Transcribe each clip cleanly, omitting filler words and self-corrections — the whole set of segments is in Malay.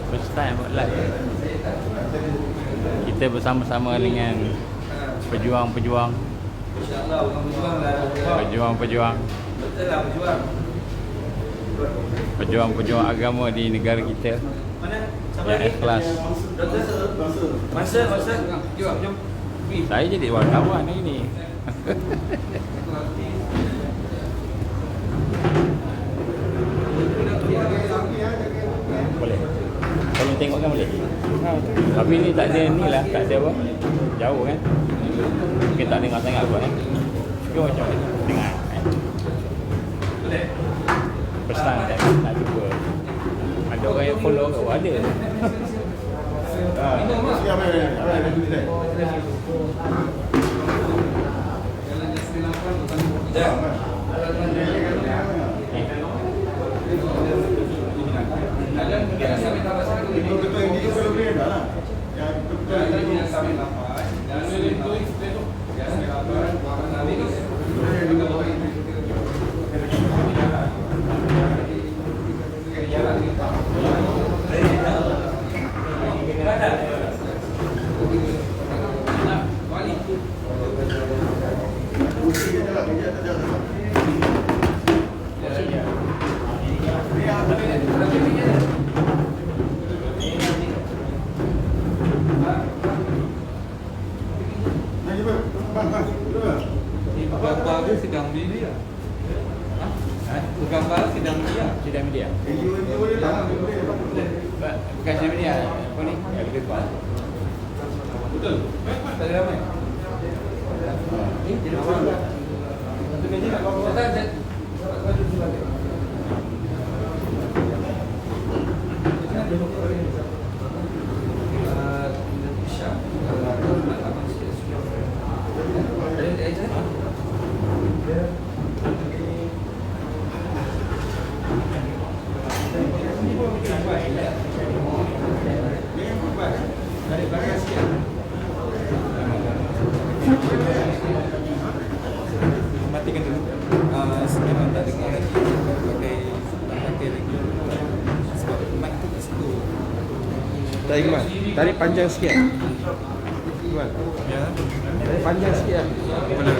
First time buat live. Kita bersama-sama dengan pejuang-pejuang. Pejuang-pejuang. Pejuang-pejuang agama di negara kita. Yang ikhlas. Masa. Jom. Saya jadi wartawan hari ni. Boleh. Kalau tengok kan boleh. Tapi ni tak ada ni lah, tak ada apa. Jauh kan. Mungkin tak dengar sangat apa kan. Cuba macam dengar kan. Pesan tak nak cuba. Ada orang yang follow ke? Ada. Gambar dia sidang media. Gambar sidang media. Sidang media. Bukan sidang media. Apa ni? Ya, lebih kuat. Betul. Tak ada ramai. Jadi apa? Satu meja nak bawa. Tak. Matikan dulu. Memang tak dengar lagi. Pakai lagi. Sebab mic tu kat situ. Tak Iqbal, tarik panjang sikit. Iqbal. Ya. Panjang sikit lah. Mana?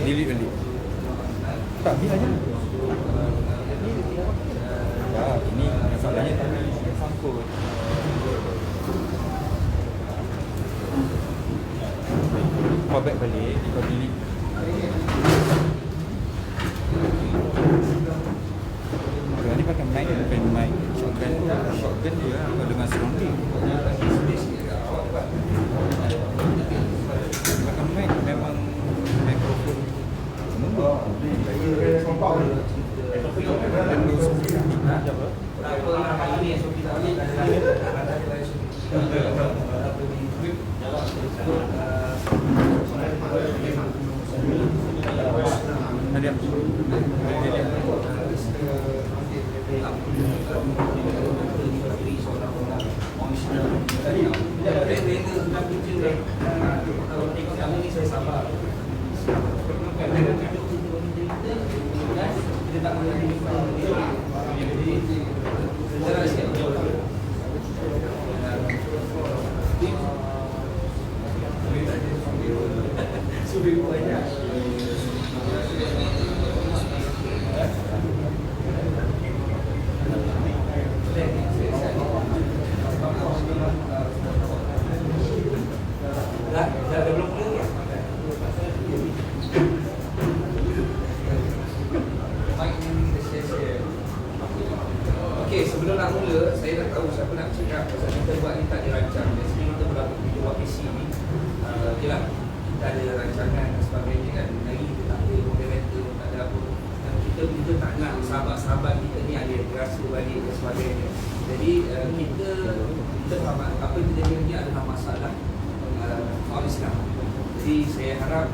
Delete balik. Tak, dia aja. Ya, ini masalahnya tadi sangkut. Kau back balik, kau delete. Ni pakai mic, bukan mic shotgun dia kalau dengan surrounding. Pakai mic memang mikrofon mula saya tak tahu siapa nak cakap pasal kita buat ni tak dirancang. Biasanya kita berlaku video buat PC ni jelah kita ada rancangan dan sebagainya kan. Lagi kita tak ada moderator, tak ada apa. Dan kita tak nak sahabat-sahabat kita ni ada rasa balik dan sebagainya. Jadi kita faham apa yang terjadi ni adalah masalah orang Islam. Jadi saya harap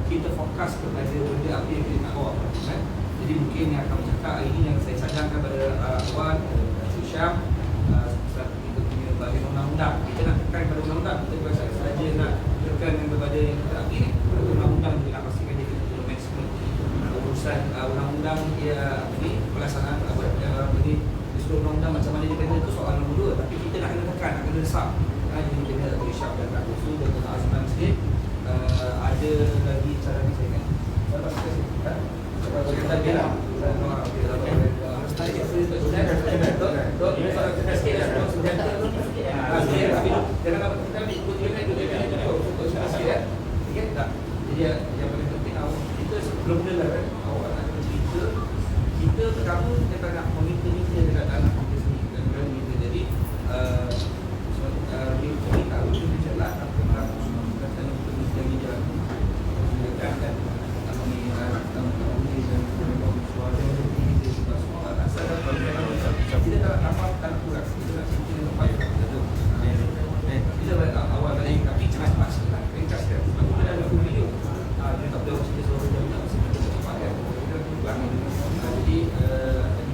kita fokus kepada benda apa yang kita nak bawa kan? Jadi mungkin yang akan bercakap hari ini yang saya cadangkan pada Wan, Syam, kita punya bahagian undang-undang. Kita nak tekan pada undang-undang, kita bukan sahaja nak tekan kepada yang kita lagi ni. Undang-undang kita nak pastikan jadi maximum. Urusan undang-undang dia pelaksanaan di seluruh undang-undang macam mana dia kena itu soal nombor 2. Tapi kita nak kena tekan, nak kena resap. Jadi kita kena Syam dan Kak Usul dan Kak Azman sikit. Ada lagi cara ni saya kan. Lepas sikit kan. Kita biar jadi yang paling penting kita sebelum mula awak nak cerita kita pertama kita nak monitor dekat anak kita sendiri dan kita jadi kita tahu kita jelas apa yang berlaku dan kita mesti jalan kan kita tak dapat tak kurang kita nak cerita dengan baik betul. Kita awal tadi tapi cepat sikitlah ringkas dia. Sebab kita ada video. Dia tak boleh cerita seorang jam tak mesti kita cepat kan. Kita kurang. Jadi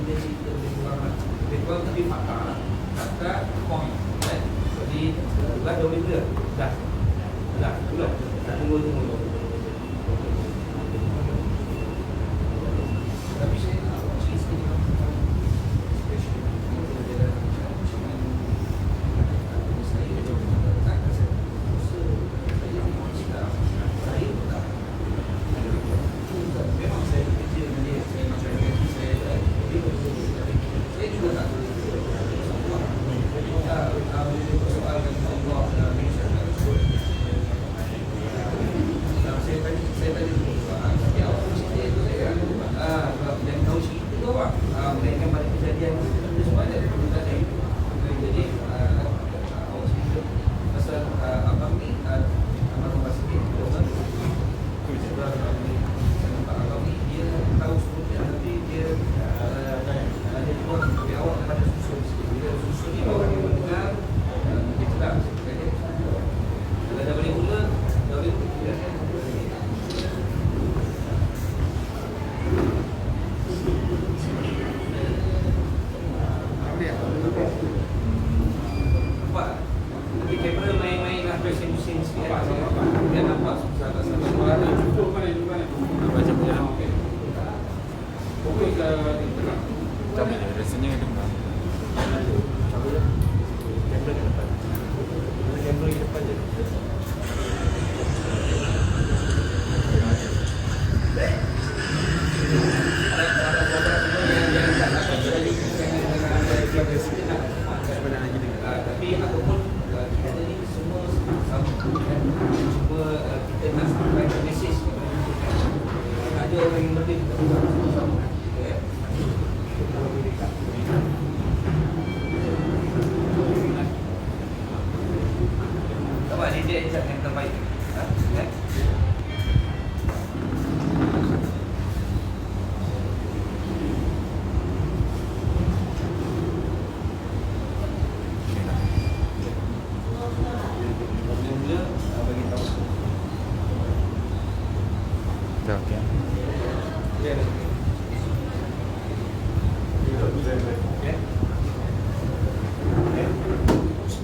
dia cerita lebih kurang tapi fakta point kan. Jadi buat dua minggu dah. Belum. Tunggu. Tapi saya nak cerita tapi ataupun kita ni semua sama cuma kita nak sampaikan mesej ada orang yang lebih sama-sama apa dia yang terbaik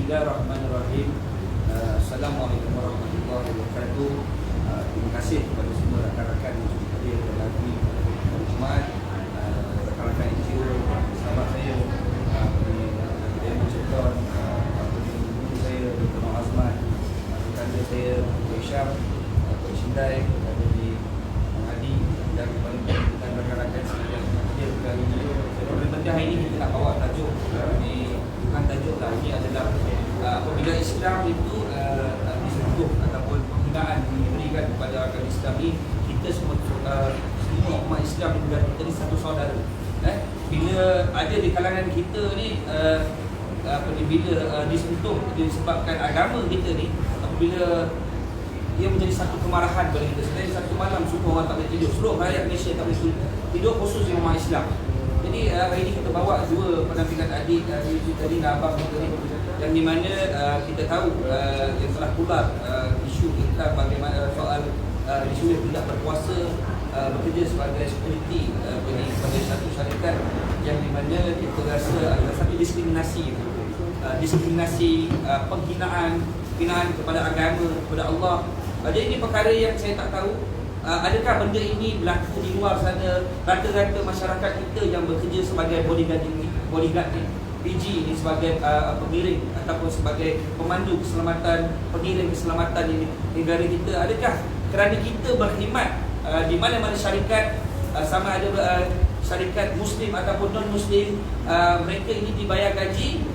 Bismillahirrahmanirrahim. Assalamualaikum warahmatullahi wabarakatuh. Terima kasih kepada semua rakan-rakan yang hadir dalam ini Jumat, rakan-rakan NGO, sahabat saya Kedai Musyidon, guru saya Dr. Mak Azman, rakan saya Dr. Syam, Dr. Shindai, ada di Hadi dan paling penting rakan-rakan yang hadir kali ini. Paling penting hari ini kita nak bawa tajuk ini bukan tajuk lah, ini adalah apabila Islam itu disentuh ataupun penghinaan diberikan kepada rakyat Islam ini, kita semua umat Islam di negara kita ini satu saudara. bila ada di kalangan kita ni bila disentuh disebabkan agama kita ni, apabila ia menjadi satu kemarahan bagi kita. Sebenarnya satu malam semua orang tak boleh tidur, seluruh rakyat Malaysia tak boleh tidur, khusus umat Islam. Jadi hari ini kita bawa dua pendampingan adik tadi dan abang kita ni, yang di mana kita tahu yang telah keluar isu kita bagaimana soal isu yang tidak berkuasa bekerja sebagai security pada satu syarikat yang di mana kita rasa adalah satu diskriminasi, penghinaan kepada agama, kepada Allah. Jadi ini perkara yang saya tak tahu adakah benda ini berlaku di luar sana. Rata-rata masyarakat kita yang bekerja sebagai bodyguard PG ini sebagai pengiring ataupun sebagai pemandu keselamatan, pengiring keselamatan di negara kita, adakah kerana kita berkhidmat di mana-mana syarikat, sama ada syarikat Muslim ataupun non-Muslim, mereka ini dibayar gaji,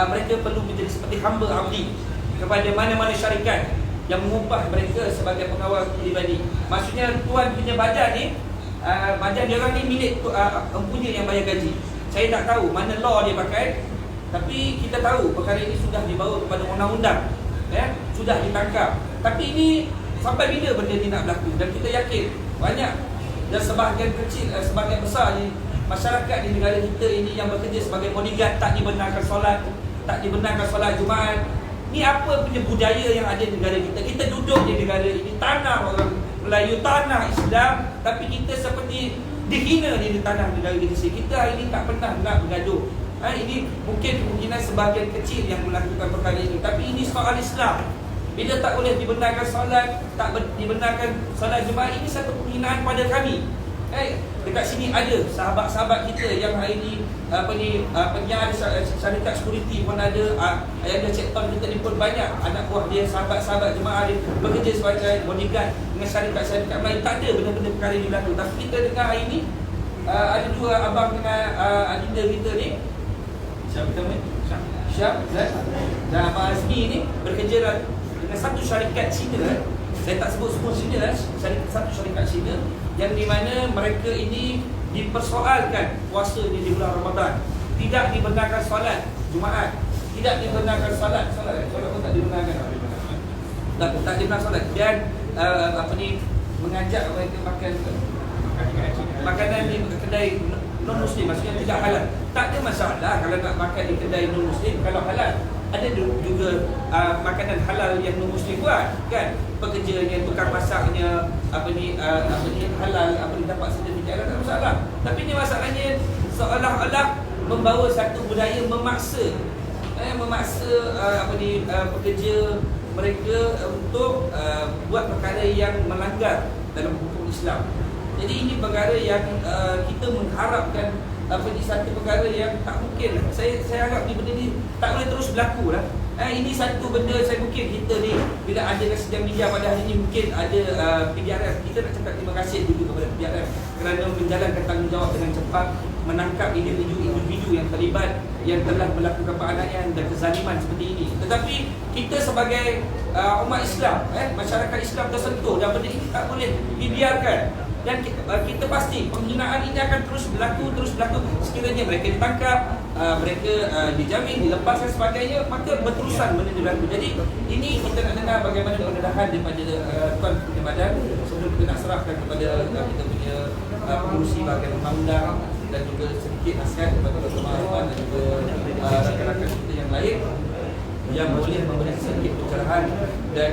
mereka perlu menjadi seperti hamba abdi kepada mana-mana syarikat yang mengupah mereka sebagai pengawal pribadi. Maksudnya tuan punya badan ni, badan dia orang ni milik empunya yang bayar gaji. Saya tak tahu mana law dia pakai, tapi kita tahu perkara ini sudah dibawa kepada undang-undang, ya, sudah ditangkap. Tapi ini sampai bila benda ni nak berlaku? Dan kita yakin banyak dan sebahagian kecil, sebahagian besar ni masyarakat di negara kita ini yang bekerja sebagai bodyguard tak dibenarkan solat Jumaat. Ni apa punya budaya yang ada di negara kita? Kita duduk di negara ini, tanah orang Melayu, tanah Islam, tapi kita seperti dihina di tanah negara kita sendiri. Kita hari ini tak pernah nak bergaduh. Ini mungkin kemungkinan sebahagian kecil yang melakukan perkara ini, tapi ini soal Islam. Bila tak boleh dibenarkan solat, dibenarkan solat Jumaat, ini satu penghinaan pada kami. Dekat sini ada sahabat-sahabat kita yang hari ini penyiar syarikat security pun ada, yang ada check town kita ni pun banyak anak buah dia, sahabat-sahabat jemaah dia bekerja sebagai bodyguard dengan syarikat-syarikat Melayu. Tak ada benda-benda perkara ini berlaku. Tapi kita dengar hari ini ada dua abang dengan adinda kita ni, siapa nama ni? Syam dan Abang Azmi ni bekerja dengan satu syarikat Cina. Saya tak sebut semua Cina lah, satu syarikat Cina yang di mana mereka ini dipersoalkan puasa di bulan Ramadan, tidak dibenarkan solat Jumaat, tidak dibenarkan solat pun tak dibenarkan, tak dibenarkan solat, dan mengajak mereka makan makanan di kedai non-Muslim, maksudnya tidak halal. Tak ada masalah kalau nak makan di kedai non-Muslim kalau halal. Ada juga makanan halal yang non-Muslim buat, kan? Pekerjanya, tukang masaknya, halal, dapat sertifikat, tak ada masalah. Tapi ni masalahnya seolah-olah membawa satu budaya memaksa pekerja mereka untuk buat perkara yang melanggar dalam hukum Islam. Jadi ini perkara yang kita mengharapkan satu perkara yang tak mungkin. Saya harap ni benda ni tak boleh terus berlaku lah. Ini satu benda saya mungkin kita ni bila ada kat sidang media pada hari ini, mungkin ada PDRM. Kita nak cakap terima kasih dulu kepada PDRM kerana menjalankan tanggungjawab dengan cepat, menangkap individu yang terlibat, yang telah melakukan penganiayaan dan kezaliman seperti ini. Tetapi kita sebagai umat Islam, masyarakat Islam tersentuh dan benda ini tak boleh dibiarkan. Dan kita pasti penghinaan ini akan terus berlaku. Sekiranya mereka ditangkap, mereka dijamin, dilepas dan sebagainya, maka berterusan benda ini berlaku. Jadi ini kita nak dengar bagaimana pendedahan daripada tuan punya badan sebelum kita nak serahkan kepada kita punya pengurusi bahagian undang-undang, dan juga sedikit nasihat kepada Dr. Mahfud dan juga rakan-rakan kita yang lain yang boleh memberi sedikit pencerahan dan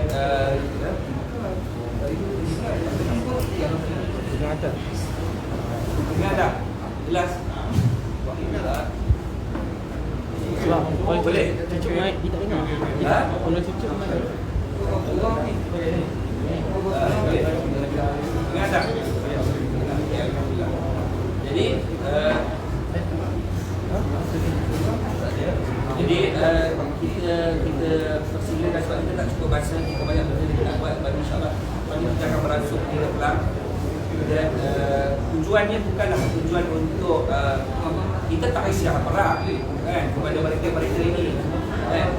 Dengar tak? Jelas? Boleh? Cucuk naik, dia tak dengar. Kalau cucuk mana? Dengar tak? Jadi kita persilakan sebab kita tak cukup bahasa, kita banyak benda kita nak buat. Bagi insyaAllah kita akan meransuk kita pulang. Dan tujuannya bukanlah tujuan untuk kita tak isyah perang kan kepada mereka ini,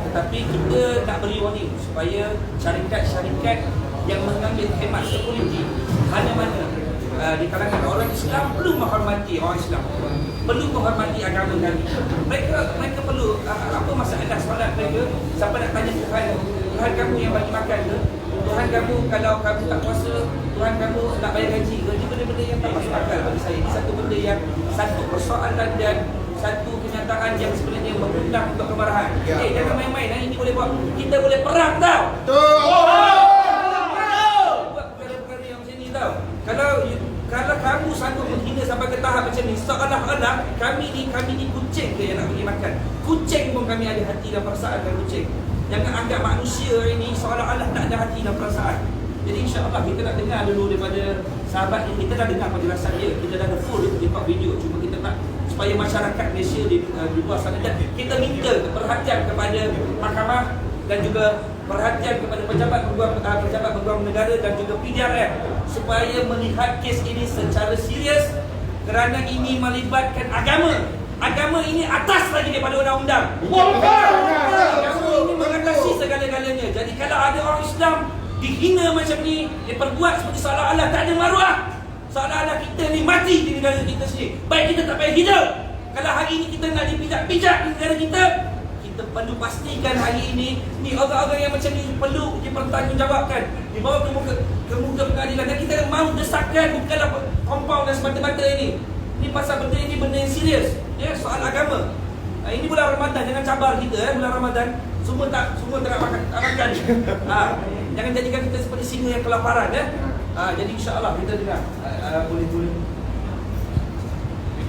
tetapi kita nak beri warning supaya syarikat-syarikat yang mengambil khidmat security mana-mana di kalangan orang Islam perlu menghormati orang Islam, perlu menghormati agama kami. Mereka perlu apa masalah solat mereka? Siapa nak tanya Tuhan kamu yang bagi makan ke? Tuhan kamu kalau kamu tak puasa, Tuhan kamu nak bayar gaji ke? Ini benda-benda yang tak masuk akal bagi saya. Ini satu benda yang satu persoalan dan satu kenyataan yang sebenarnya mengundang untuk kemarahan. Jangan main-main, ini boleh buat, kita boleh perang tau. Buat perkara-perkara yang macam ni tau. Kalau kamu sanggup menghina sampai ke tahap macam ni, seolah-olah kami ni kucing ke yang nak bagi makan. Kucing pun kami ada hati dan perasaan dan kucing. Jangan anggap manusia ini seolah-olah tak ada hati dan perasaan. Jadi insya-Allah kita nak dengar dulu daripada sahabat ini. Kita dah dengar penjelasan dia, kita dah ada full TikTok video. Cuma kita nak supaya masyarakat Malaysia di luar sana, dan kita minta perhatian kepada mahkamah dan juga perhatian kepada pejabat peguam negara dan juga PDRM supaya melihat kes ini secara serius kerana ini melibatkan agama. Agama ini atas lagi daripada undang-undang. Agama ini mengatasi segala-galanya. Jadi kalau ada orang Islam dihina macam ni, diperbuat seperti seolah-olah tak ada maruah, seolah-olah kita ni mati di negara kita sendiri, baik kita tak payah hidup. Kalau hari ini kita nak dipijak-pijak di negara kita, kita perlu pastikan hari ini ni orang-orang yang macam ni perlu dipertanggungjawabkan, dibawa ke muka pengadilan. Dan kita mahu desakan bukanlah compound dan semata-mata ini. Ini pasal benda ini benda yang serius, ya, soal agama. Ini bulan Ramadan, jangan cabar kita bulan Ramadan. Semua tak nak makan. Jangan jadikan kita seperti singa yang kelaparan, ya. Jadi insya-Allah kita dengar. Boleh.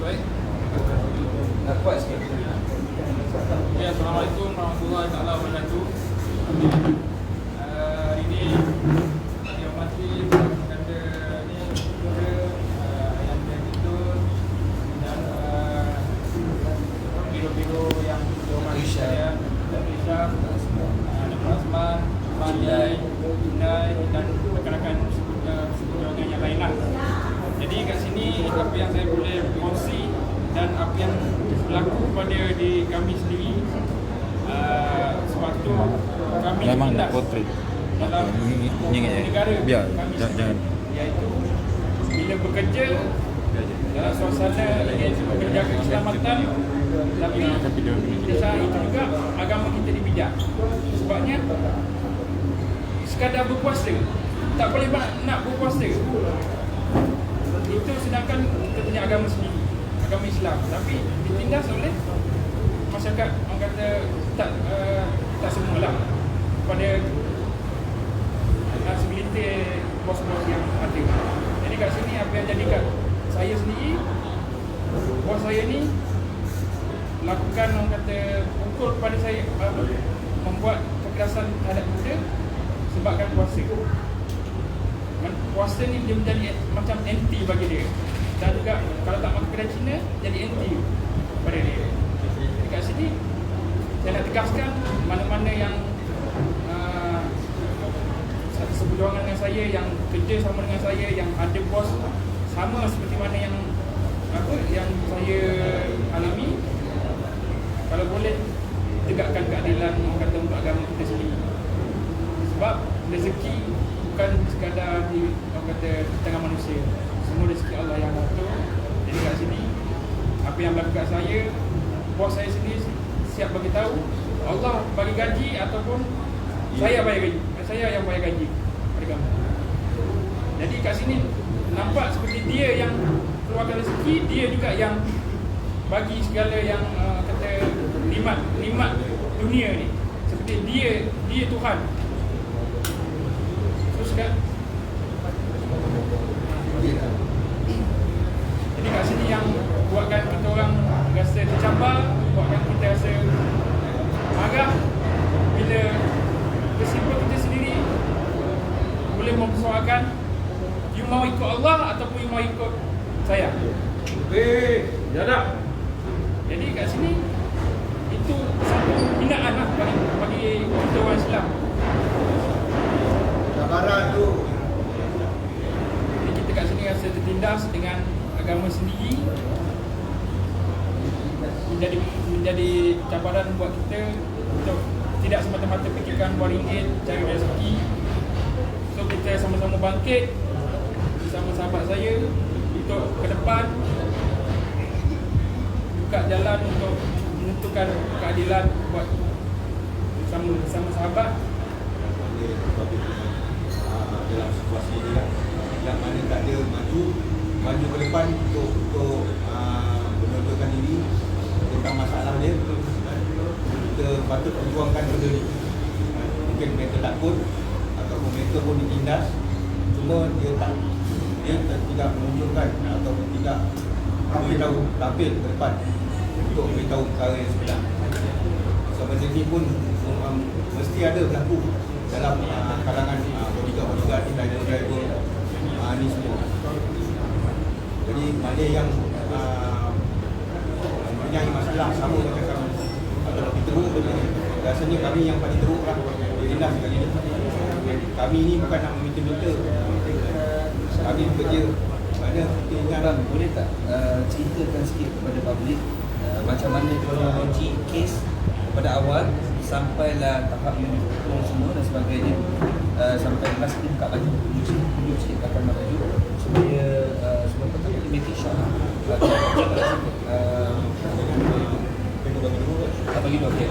Baik. Kuat sikit. Ya, Assalamualaikum warahmatullahi wabarakatuh. Hari ini yang pasti kata ni yang itu dan biro-biro yang dihormati saya, Malaysia, Asman, Mandai, Junai dan rekan-rekan sekutu yang lain lah. Jadi kat sini apa yang saya boleh kongsi dan apa yang berlaku pada diri kami sendiri, sewaktu kami memang nak tindas portrait dalam negara biar kami jangan sendiri, iaitu bila bekerja dalam suasana ingin bekerja keselamatan, tapi di saat itu juga agama kita dibijak. Sebabnya sekadar berpuasa tak boleh nak berpuasa, itu sedangkan kita punya agama sendiri, agama Islam, tapi ditindas oleh masyarakat. Orang kata tak semualah pada segelintir bos-bos yang ada. Jadi kat sini apa yang jadi kat saya sendiri, bos saya ni lakukan, orang kata, pukul pada saya, membuat kekerasan terhadap kita sebabkan puasa. Puasa ni dia menjadi macam anti bagi dia, dan juga kalau tak makan kedai Cina jadi anti pada dia. Jadi kat sini saya nak tegaskan mana-mana yang seperjuangan dengan saya, yang kerja sama dengan saya, yang ada bos sama seperti mana yang saya alami, kalau boleh tegakkan keadilan, orang kata, untuk agama kita sendiri. Sebab rezeki bukan sekadar di, orang kata, di tengah manusia. Semua rezeki Allah yang mengatur. Jadi kat sini apa yang berlaku kat saya, bos saya sendiri siap bagi tahu Allah bagi gaji ataupun saya bayar gaji. Saya yang bayar gaji pada kamu. Jadi kat sini nampak seperti dia yang keluarkan rezeki, dia juga yang bagi segala yang kata nikmat dunia ni. Seperti dia Tuhan. Teruskan. Jadi kat sini yang buatkan kita orang rasa tercabar, buatkan kita rasa marah bila kesimpulan kita sendiri boleh mempersoalkan, you mau ikut Allah ataupun you mau ikut saya. Ya tak? Jadi kat sini itu satu hinaan lah bagi kita orang Islam. Cabaran tu. Jadi kita kat sini rasa tertindas dengan agama sendiri, menjadi cabaran buat kita untuk tidak semata-mata fikirkan buat ringgit, cari rezeki. So kita sama-sama bangkit, sama bersama sahabat saya untuk ke depan buka jalan untuk menentukan keadilan buat sama sahabat. Dalam situasi ini yang mana tak ada maju ke depan untuk menentukan diri tentang masalah dia, kita patut perjuangkan benda ni. Mungkin mereka takut ataupun mereka pun ditindas, cuma dia tidak menunjukkan ataupun tidak beritahu tampil ke depan untuk beritahu perkara yang sebenar. So benda ni pun mesti ada berlaku dalam kalangan bodyguard, driver ni semua. Jadi mana yang mempunyai masalah sama macam kami atau lebih teruk, rasanya kami yang paling teruk lah ditindas sekali ni. Kami ni bukan nak meminta-minta, kami bekerja. Mana Abang, boleh tak ceritakan sikit kepada publik macam mana kronologi kes pada awal sampailah tahap unit hukum semua dan sebagainya, sampai kelas ni buka baju, tunjuk sikit belakang baju supaya semua petang boleh make it short lah. Bagi dua, okey.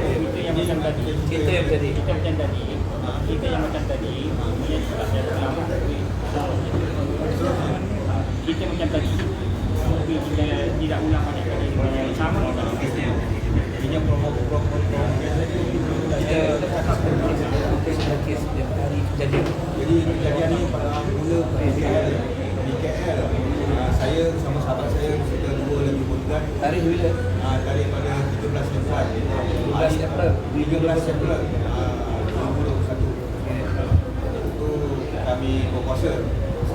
Kita yang macam tadi. Kita yang tadi. Kita yang macam tadi. Kita macam tadi. Tapi kita tidak ulang banyak kali. Sama kita. ini promo-promo kita kes setiap hari kejadian. Jadi kejadian ni mula di KL. Saya sama sahabat saya serta dua lagi bodyguard. Tarikh bila? Tarikh pada 17 April. 13 April. 13 April 2021. Itu kami berpuasa.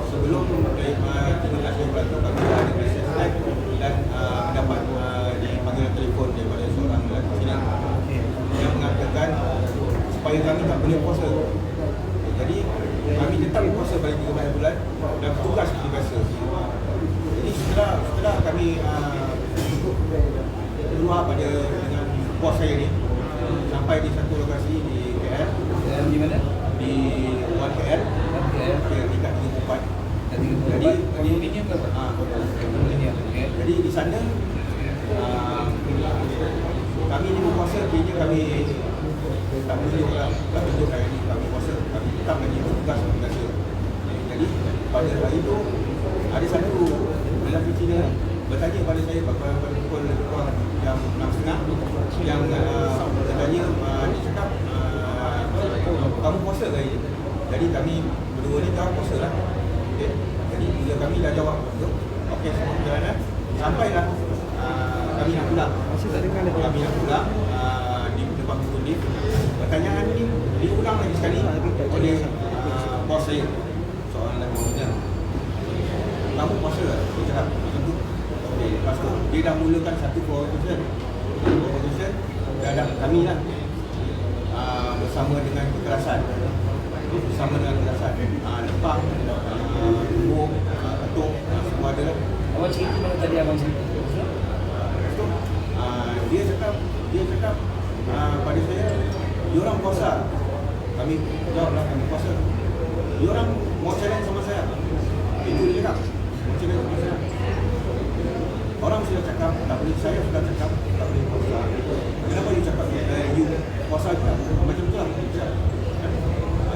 Sebelum dari 13 April itu kami ada krisis live dan mendapat di panggilan telefon daripada seorang lelaki sini yang mengatakan supaya kami tak boleh puasa. Jadi kami tetap puasa pada 13 bulan dan bertugas seperti biasa. Jadi setelah kami beruah pada dengan bos saya ni sampai di satu lokasi di KL. Di mana? Di Wan KL. Dia tingkat 34. Jadi ini berapa? Jadi di sana kami ni berpuasa, kini kami tak tunjuk hari ni kami puasa, kami tetap lagi bertugas biasa. Jadi pada hari itu ada satu lelaki Cina bertanya pada saya pada pukul jam 6.30 yang bertanya, dia cakap kamu puasa ke hari ni? Jadi kami berdua ni jawab puasa lah. Okay. Jadi bila kami dah jawab okey semua perjalanan sampailah kami nak pulang. Kami nak pulang di depan pintu lift. Pertanyaan ni diulang lagi sekali oleh bos saya, seorang lelaki Cina. Kamu puasa tak? Dia cakap tentu. Okey, lepas tu dia dah mulakan satu conversation terhadap kami lah, bersama dengan kekerasan. Lepang, tubuh, ketuk, semua ada. Awak cerita mana tadi abang cerita? Dia cakap pada saya, diorang puasa. Kami jawablah kami puasa. Diorang mau challenge sama saya. Itu dia cakap, mau challenge sama saya. Orang sudah cakap, tak boleh, saya sudah cakap, tak boleh puasa. Kenapa you cakap, you puasa juga? Macam tu lah.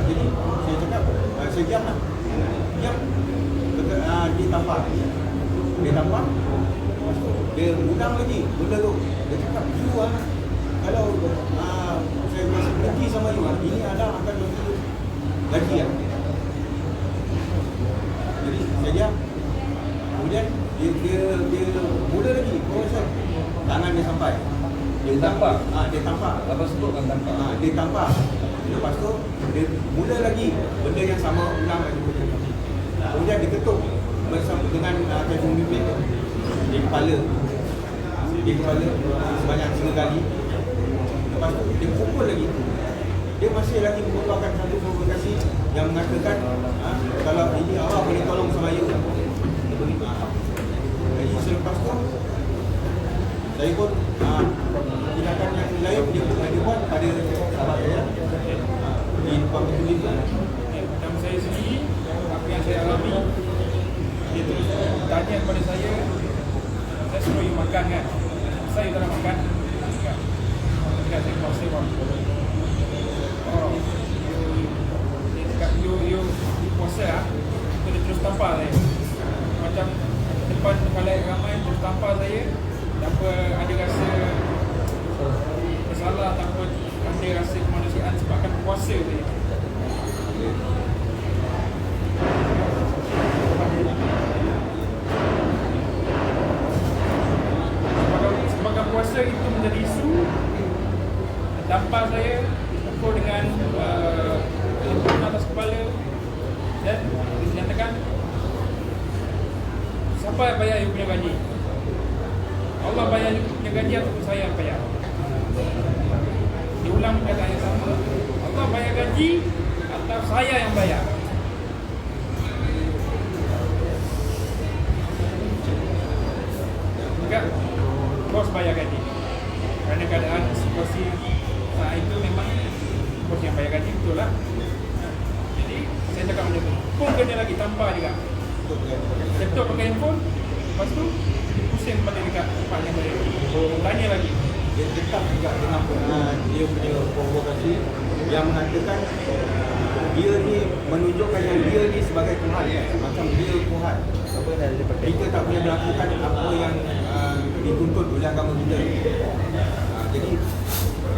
Jadi saya cakap, saya diam lah. Diam. Dia tampak. Dia undang lagi benda tu. Dia cakap, you lah. Kalau saya masih berhenti sama you, ini ada akan berhenti gaji lah. Jadi saya diam. Kemudian dia mula lagi proses. Tangan dia sampai. Dia tampak? Dia tampak. Abang sebut kan tampak? Dia tampak. Lepas tu dia mula lagi benda yang sama ulang lagi. Kemudian dia ketuk bersama dengan telefon bimbit di kepala sebanyak 3 kali. Lepas tu dia pukul lagi. Dia masih lagi mengeluarkan satu provokasi yang mengatakan kalau ini awak boleh tolong sama you. Jadi selepas tu saya pun tindakan yang lain dia buat pada sahabat saya di depan tulis. Macam saya sendiri berniat pada saya suruh you makan kan. Saya tak nak makan. Enggak. Tidak saya puasa bang. Oh, dia cakap you puasa ah. Dia terus tampar saya. Macam depan khalayak ramai terus tampar saya. Tanpa ada rasa bersalah, tanpa ada rasa kemanusiaan sebabkan puasa saya. Sebabkan puasa itu menjadi isu, tampar saya, pukul dengan telefon atas kepala dan dinyatakan siapa yang bayar you punya gaji? Allah bayar you punya gaji ataupun saya yang bayar? Diulang perkataan yang sama, Allah bayar gaji atau saya yang bayar? Enggak, bos bayar gaji. Kerana keadaan situasi saat itu memang bos yang bayar gaji, betul lah. Jadi saya cakap macam tu, pun kena lagi tampar juga. Laptop pakai handphone, lepas tu pusing balik dekat tempat yang bayar. Tanya lagi. Dia tetap juga dengan dia punya provokasi yang mengatakan dia ni menunjukkan yang dia ni sebagai Tuhan, macam dia Tuhan. Kita tak boleh melakukan apa yang dituntut oleh agama kita. Jadi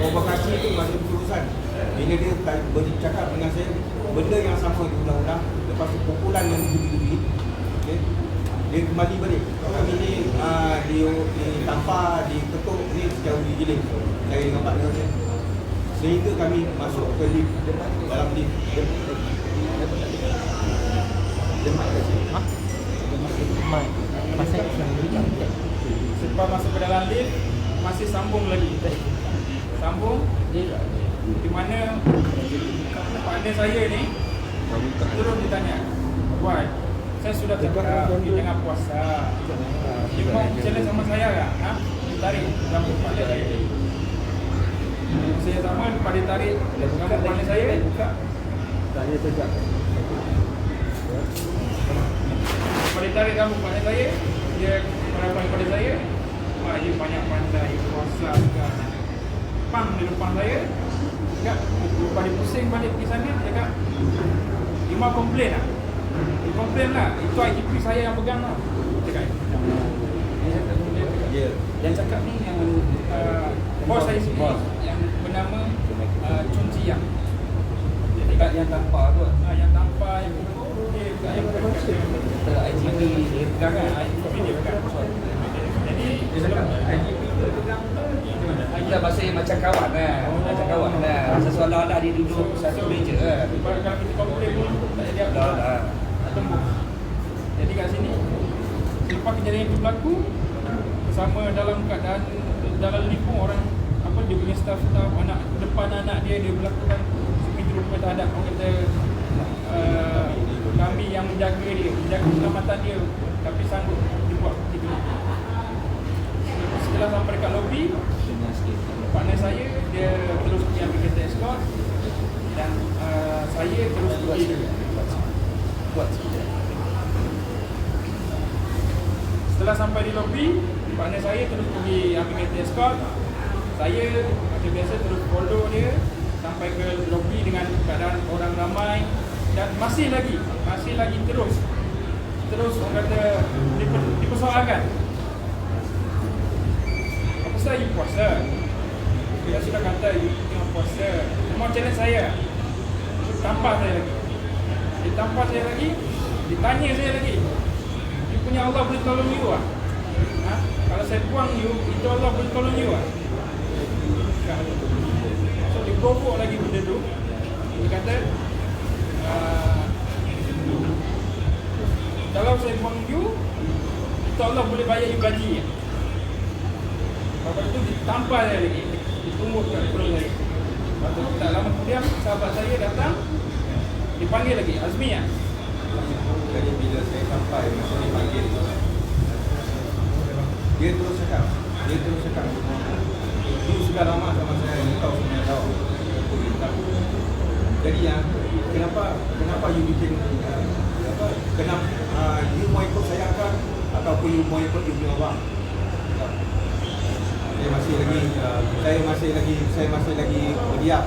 provokasi itu masih berurusan. Bila dia bercakap dengan saya benda yang sama diulang-ulang, lepas tu pukulan yang bertubi-tubi, okay, dia kembali balik. Kami ni ditampar, diketuk ni secara giling saya dengan partner saya. Sehingga kami masuk ke lift, dalam lift. Sebab masuk ke dalam lift, masih sambung lagi. Sambung, di mana partner saya ni terus ditanya, "Why? Saya sudah cakap you jangan puasa. You mau challenge sama saya tak? Ha? Tarik rambut partner saya. Saya sama pada tarik rambut partner saya, buka. Tanya tegak. Pada tarik rambut partner saya, dia merapat kepada saya, "Wah, you banyak pandai puasa sekarang." Pang di depan saya, cakap, pada pusing balik di sana, dia cakap, "You mau komplain tak? You komplain lah, itu IGP saya yang pegang lah." Dia cakap, yang cakap ni yang bos saya sendiri yang bernama Chun Chi Yang. Jadi yang tampar tu, yang tampar, yang pukul dia bukan yang IGP dia pegang kan, IGP dia pegang. Jadi IGP dia pegang kita bahasa macam kawan lah, macam kawan lah. Seolah-olah dia duduk satu meja lah. Kalau kita komplain pun tak jadi apa lah. Tembus. Jadi kat sini, selepas kejadian itu berlaku, bersama dalam keadaan dalam lingkup orang, apa dia punya staff-staff, anak depan anak dia berlakukan seperti rupa terhadap orang kata kami yang menjaga dia, menjaga keselamatan dia, tapi sanggup dibuat begitu. Setelah sampai dekat lobi, partner saya dia terus pergi ambil kereta escort dan saya terus pergi buat sikit. Setelah sampai di lobi, partner saya terus pergi ambil kereta escort. Saya macam biasa terus follow dia sampai ke lobi dengan keadaan orang ramai dan masih lagi terus orang kata dipersoalkan. Apa saya you puasa? Dia sudah kata you tengah puasa. Mau challenge saya. Tampar saya lagi. Ditampar saya lagi, ditanya saya lagi. You punya Allah boleh tolong you ah? Ha? Kalau saya buang you, itu Allah boleh tolong you ah? So dia provok lagi benda tu. Dia kata kalau saya buang you, itu Allah boleh bayar you gaji. Lepas tu ditampar saya lagi, ditumbuk kat perut saya. Lepas tu tak lama kemudian sahabat saya datang, dipanggil lagi, Azmi ya. Jadi bila saya sampai masa dipanggil, dia terus cakap, "You sudah lama sama saya, you tahu semua tahu." Jadi kenapa you bikin kenapa you mau ikut saya kan? ataupun you mau ikut you punya orang. Saya masih lagi berdiam.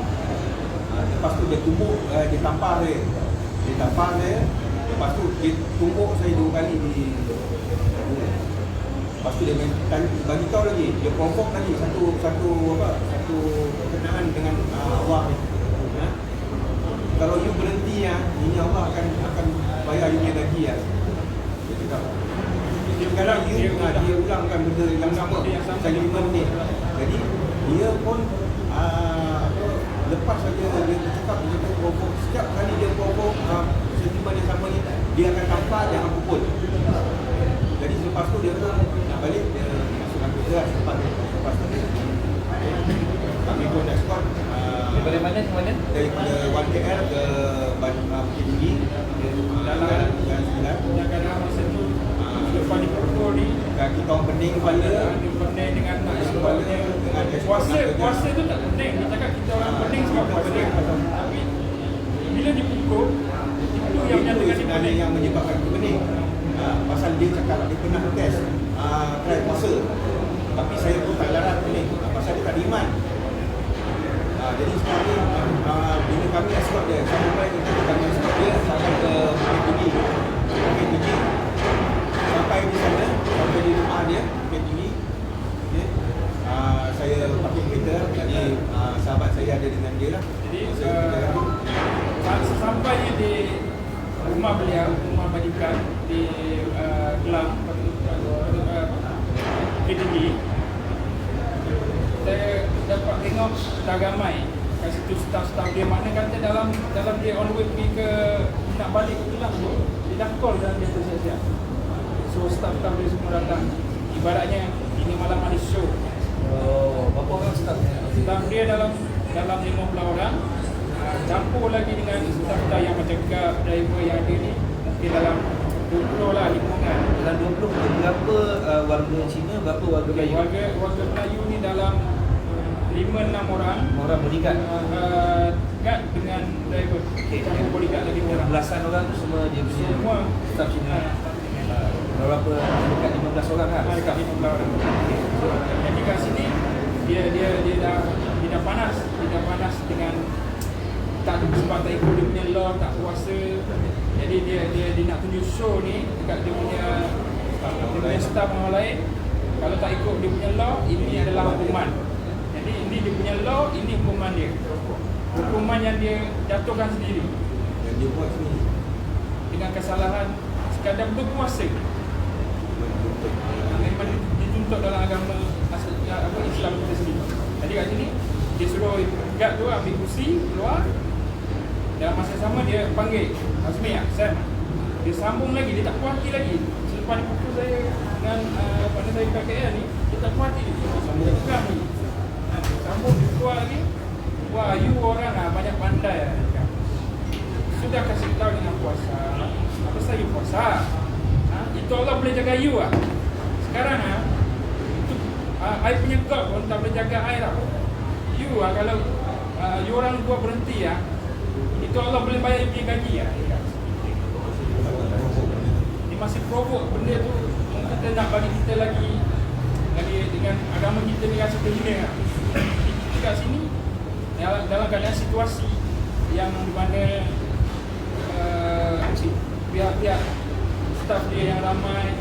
Lepas tu dia tumbuk, dia tampar saya. Lepas tu dia tumbuk saya 2 kali di. Lepas tu dia bagi tahu lagi, dia provok lagi satu perkenaan dengan Allah ni. Kalau you berhenti ini Allah akan bayar you punya gaji Dia cakap. Sekarang dia ulangkan benda yang sama saya 5 minit. Jadi dia pun lepas saja dia cakap provok, setiap kali dia provok sentimen yang sama ni dia akan tampar, dia akan pukul. Jadi selepas tu dia pun nak balik, dia masukkan kerja lepas tu kami pun nak squad Daripada mana ke mana? daripada 1KL ke Bukit Tinggi dalam kadang masa tu lepas dipukul ni kaki kaum pening kepala ada pening dengan nak sebabnya puasa tu tak pening. Kita cakap kita orang pening sebab puasa, tapi bila dipukul itu yang menyatakan dia sebenarnya pening. yang menyebabkan dia pening. Pasal dia cakap dia pernah test try puasa, tapi saya pun tak larat pening pasal dia tak ada iman. Jadi sebenarnya bila kami escort dia sampai kami escort dia sampai ke Bukit Tinggi. Sampai di sana, sampai di rumah dia Bukit Tinggi. Okay. Saya pakai kereta, jadi sahabat saya ada dengan dia lah. Jadi sesampainya di rumah beliau, rumah majikan di Kelang Bukit Tinggi, saya dapat tengok dah ramai kat situ staff-staff dia. Mana kata dalam dia on the way pergi ke nak balik ke Kelang tu, dia dah call dalam kereta siap-siap. So staff-staff dia semua datang. Ibaratnya ini malam ada show. Berapa orang staff? Staff dia dalam 50 orang. Campur lagi dengan staff-staff yang macam guard, driver yang ada ni, mungkin dalam 20 lah lingkungan. Dalam 20 tu berapa warga Cina, berapa warga Melayu? Warga Melayu ni dalam 5-6 orang. Orang bodyguard. Guard dengan driver. Campur bodyguard lagi orang. Belasan orang tu semua dia punya Semua staff Cina. Berapa dekat 15 orang kan? dekat 15 orang. So, jadi kat sini dia dah panas. Dia dah panas dengan tak sebab tak ikut dia punya law, tak puasa. Jadi dia nak tunjuk show ni dekat dia punya staff orang lain. Kalau tak ikut dia punya law, ini adalah hukuman. Jadi ini dia punya law, ini hukuman dia. Hukuman yang dia jatuhkan sendiri. Yang dia buat sendiri Dengan kesalahan sekadar berpuasa. Memang dituntut dalam agama Islam kita sendiri. Jadi kat sini dia suruh guard tu ambil kursi keluar. Dalam masa sama dia panggil Azmi, Sam. Dia sambung lagi, dia tak puas hati lagi. Selepas dia pukul saya dengan partner saya kat KL ni, dia tak puas hati. Dia sambung lagi. Sambung dia keluar lagi. Wah, you orang banyak pandai lah. Sudah kasih tahu dengan puasa. Apa saya puasa? Itu Allah boleh jaga you lah. Sekarang itu air punya God pun tak boleh jaga air lah. You kalau you orang dua berhenti itu Allah boleh bayar you punya gaji lah. Dia masih provok benda tu. Kita nak bagi kita lagi dengan agama kita ni rasa terhina lah. Kita kat sini dalam keadaan situasi yang di mana pihak-pihak staff dia yang ramai,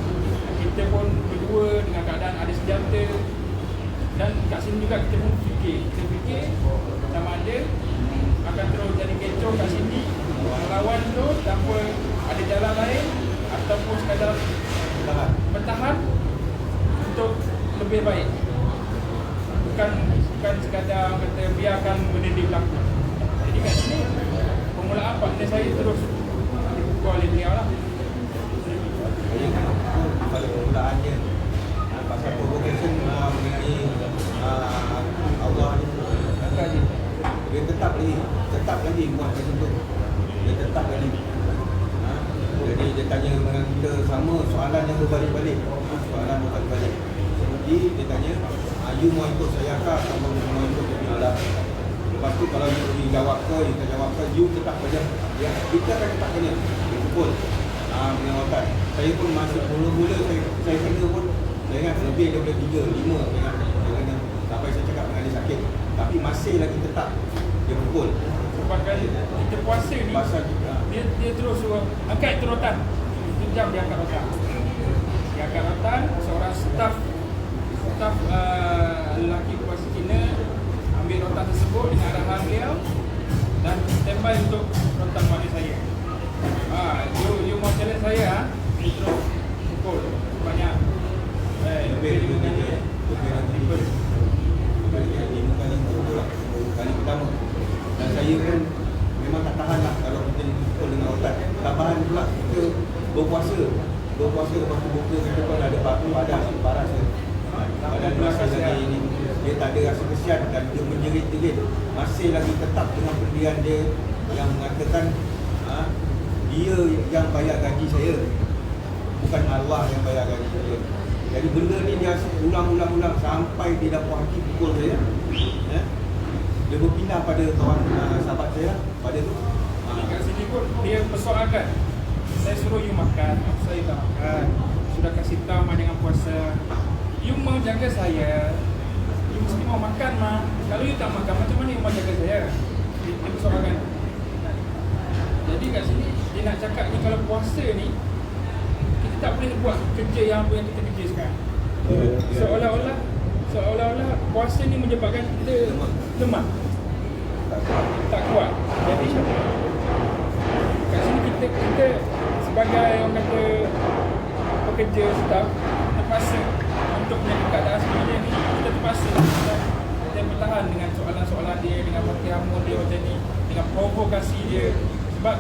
kita pun berdua dengan keadaan ada senjata, dan kat sini juga kita pun fikir sama ada akan terus jadi kecoh kat sini melawan tu tanpa ada jalan lain ataupun sekadar bertahan untuk lebih baik, bukan sekadar kata biarkan benda ni berlaku. Jadi kat sini permulaan partner saya terus dipukul oleh beliau lah. pada permulaannya pasal provocation mengenai Allah ni dia tetap lagi buat macam tu, dia tetap lagi. Jadi dia tanya dengan kita sama soalan yang berbalik-balik. Jadi dia tanya, you mau ikut saya kah atau mau ikut demi Allah? Lepas tu kalau you jawab ke, you tak jawab ke, you tetap saja. Kita akan tetap tanya, dia pukul. dengan otak. Saya pun masih mula-mula saya kena pun saya ingat lebih daripada 3, 5 saya kena sampai saya cakap dengan dia sakit. Tapi masih lagi tetap dia pukul. Sebab kan kita puasa ni Pasal dia terus suruh angkat itu rotan. Sejam dia angkat rotan. Dia angkat rotan, seorang staf lelaki puasa Cina ambil rotan tersebut dengan arahan beliau dan standby untuk rotan pada saya. You mau challenge saya, you terus pukul banyak. lebih kali pertama. Dan saya pun memang tak tahan lah kalau kita pukul dengan otak. Tak tahan pula kita berpuasa lepas tu buka kita pun ada padas paras dia. Badan rasa lagi ini dia tak ada rasa kesian dan dia menjerit-jerit. Masih lagi tetap dengan pendirian dia yang mengatakan dia yang bayar gaji saya, bukan Allah yang bayar gaji saya. Jadi benda ni dia ulang sampai dia dah puas hati pukul saya. Dia berpindah pada kawan sahabat saya pada tu. Kat sini pun dia persoalkan. Saya suruh you makan, saya tak makan. Sudah kasih tahu mah jangan puasa. You mau jaga saya, you mesti mau makan mah. Kalau you tak makan, macam mana you mau jaga saya? Dia persoalkan. Jadi kat sini dia nak cakap ni kalau puasa ni kita tak boleh buat kerja yang apa yang kita kerja sekarang. Seolah-olah puasa ni menyebabkan kita lemah, tak kuat. Jadi kat sini kita sebagai orang kata pekerja staf terpaksa untuk menjaga keadaan sebenarnya ni, kita terpaksa kita bertahan dengan soalan-soalan dia, dengan maki-hamun dia macam ni, dengan provokasi dia. Sebab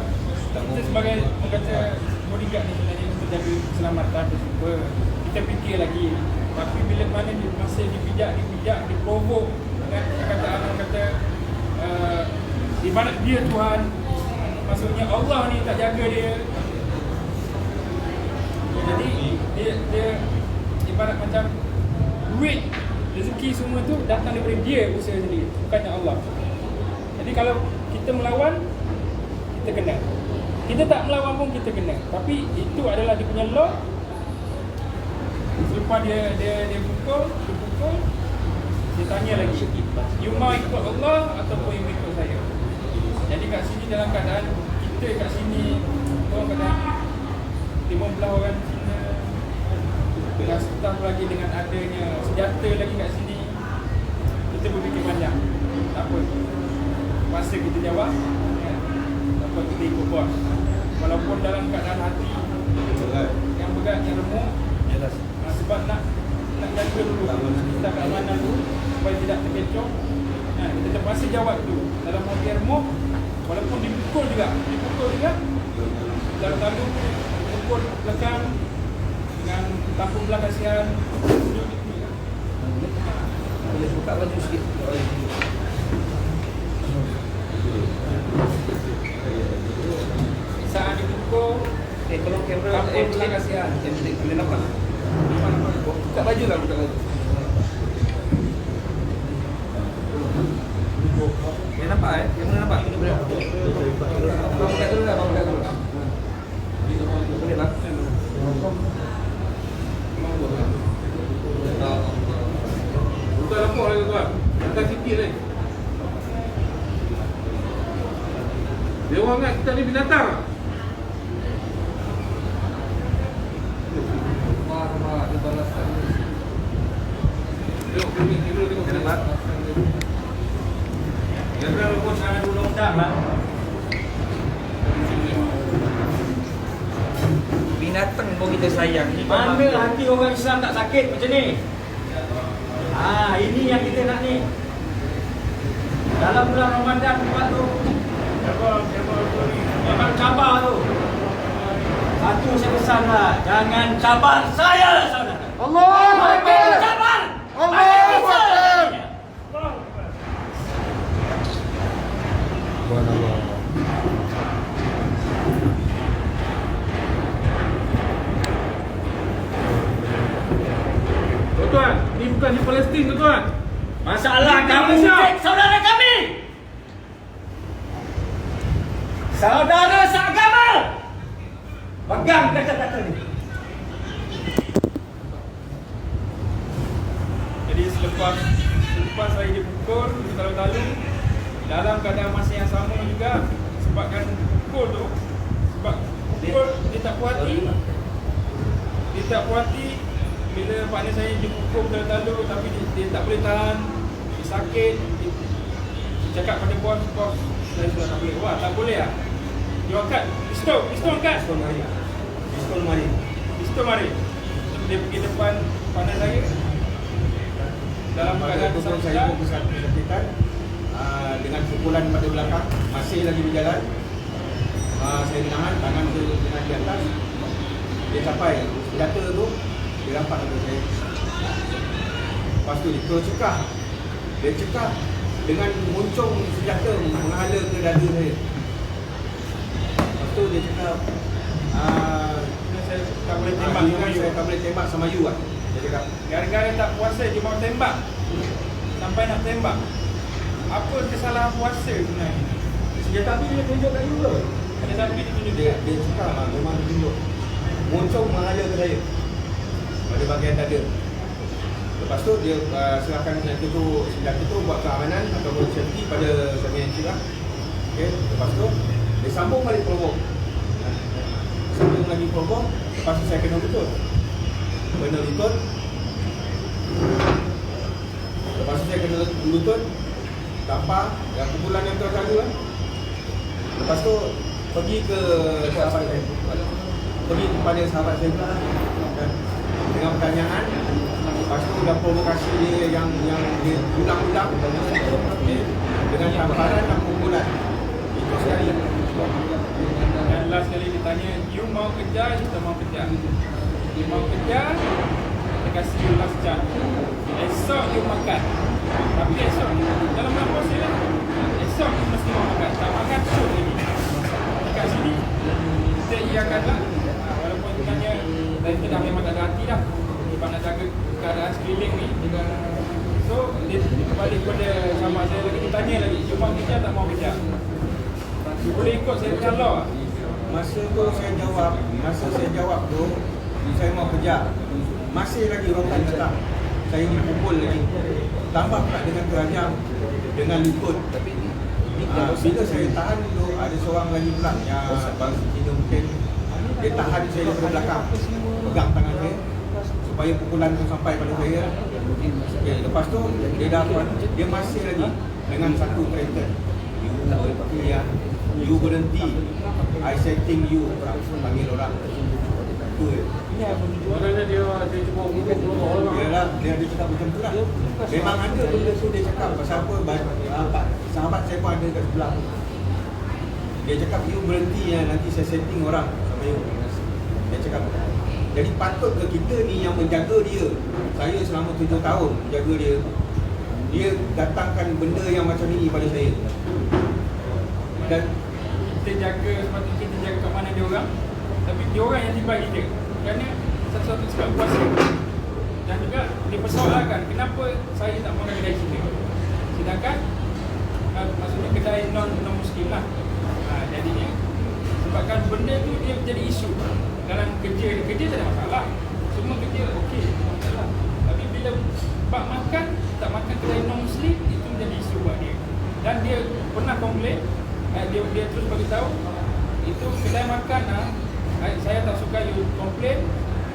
kita sebagai orang kata bodyguard ni sebenarnya untuk jaga keselamatan berjumpa, kita fikir lagi. Tapi bila mana dia masih dipijak, diprovok dengan perkataan orang kata ibarat dia Tuhan, maksudnya Allah ni tak jaga dia. Jadi dia ibarat macam duit, rezeki semua tu datang daripada dia usaha sendiri, bukannya Allah. Jadi kalau kita melawan, kita kena. Kita tak melawan pun kita kena. Tapi itu adalah dia punya law. Selepas dia pukul, dia tanya lagi, you mau ikut Allah ataupun you ikut saya? Jadi kat sini dalam keadaan kita kat sini orang kata 15 orang Cina dengan staf lagi, dengan adanya senjata lagi kat sini, kita berfikir panjang. Tak apa, masa kita jawab, tak apa, kita ikut bos. Walaupun dalam keadaan hati yang berat, yang remuk, sebab nak jaga dulu kita keamanan dulu supaya tidak terkecoh. Kita terpaksa jawab tu dalam hati remuk, walaupun dipukul juga lalu pukul belakang dengan tampung belah kasihan. Boleh buka baju sikit. Saat dipukul, Tolong kamera tampung belah kasihan. boleh nampak. Buka baju lah, buka baju. Boleh nampak Yang mana nampak? Abang buka dulu lah, Boleh lah. Bukan lampu lagi tuan. Angkat sikit ni. Dia orang ingat kita ni binatang. Dia balas Tengok tengok kena nak. Jangan lupa sangat dulu undang lah. binatang pun kita sayang. Mana hati orang Islam tak sakit macam ni? Ini yang kita nak ni. Dalam bulan Ramadan buat tu. Jangan cabar tu. Satu saya pesan lah, jangan cabar saya, saudara. Allahu Akbar. Cabar. Allahu Akbar. Tuan, ni bukan di Palestin tuan. Masalah Ini kamu Malaysia. cek saudara kami. Saudara seagama. Pegang kata-kata ni. Jadi selepas saya dipukul bertalu-talu, dalam keadaan masa yang sama juga, sebabkan pukul tu, sebab pukul dia tak puas hati bila partner saya dipukul bertalu-talu tapi dia tak boleh tahan, dia sakit, dia cakap pada bos, saya sudah tak boleh. Wah, tak boleh lah. Dia angkat pistol angkat. Pistol mari. Dia pergi depan partner saya dalam keadaan Kemudian saya kesakitan. pun kesakitan dengan pukulan pada belakang masih lagi berjalan. Saya menahan tangan tu dengan di atas. Dia capai senjata tu, dia rampas pada saya. Lepas tu dia terus cekah. Dia cekah dengan muncung senjata menghala ke dada saya. Lepas tu dia cakap Saya tak boleh tembak sama you. saya tak boleh tembak sama you lah. Dia cakap Gara-gara tak puasa dia mau tembak. Sampai nak tembak. Apa kesalahan puasa sebenarnya? senjata api dia tunjuk kat you ke? Ada tapi ditunjuk Dia cakap memang dia tunjuk. Muncung menghala ke saya pada bahagian dada. Lepas tu dia serahkan senjata tu buat keamanan ataupun safety pada Sami Encik lah. Okay. Lepas tu dia sambung balik provok. Sambung lagi provok. Lepas tu saya kena lutut. Lepas tu saya kena lutut. Tampar yang pukulan yang terlalu lah. Lepas tu pergi ke sahabat saya. Pergi kepada sahabat saya pula kan, dengan pertanyaan. Lepas tu dah provokasi dia yang dia ulang-ulang dengan tamparan dan pukulan. Itu sekali. Dan last kali ditanya, you mau kejar, kita mau kejar. You mau kejar, kita kasih you last chance. Esok you makan. Tapi esok dalam bulan puasa lah. Esok you mesti mau makan. Tak makan shoot lagi. Dekat sini kita iakan lah. Walaupun sebenarnya kita dah memang tak ada hati dah sebab nak jaga keadaan sekeliling ni. So dia balik kepada sama saya lagi, dia tanya lagi, you mau kejar tak mau kejar? You boleh ikut saya punya law. Masa saya jawab tu, saya mau kejar. Masih lagi orang datang. Saya dipukul lagi. Tambah pula dengan terajam, dengan lutut. Bila saya tahan tu, ada seorang lagi pula yang bangsa Cina mungkin. Dia tahan saya dari belakang, pegang tangan saya supaya pukulan tu sampai pada saya. Okay, lepas tu dia masih lagi dengan satu kereta. You berhenti. I setting you. Panggil orang. Itu je. Orangnya dia cuba pukul orang. Dia ada cakap macam tu lah. Memang ada benda tu dia cakap. Pasal apa? Sahabat saya pun ada kat sebelah. Dia cakap you berhenti ya, nanti saya setting orang sama you. Dia cakap. Jadi patut ke kita ni yang menjaga dia. Saya selama 7 tahun menjaga dia. Dia datangkan benda yang macam ni pada saya. Dan kita jaga, sepatutnya kita jaga keamanan dia orang, tapi dia orang yang tiba kita kerana satu-satu sebab puasa. Dan juga dipersoalkan kenapa saya tak makan kedai kita, sedangkan maksudnya kedai non-muslim lah. Jadinya sebabkan benda tu dia jadi isu dalam kerja tak ada masalah, semua kerja okey, tak ada masalah. Tapi bila bab makan, tak makan kedai non-muslim, itu menjadi isu buat dia. Dan dia pernah komplain, dia terus bagi tahu itu kedai makan saya tak suka you komplain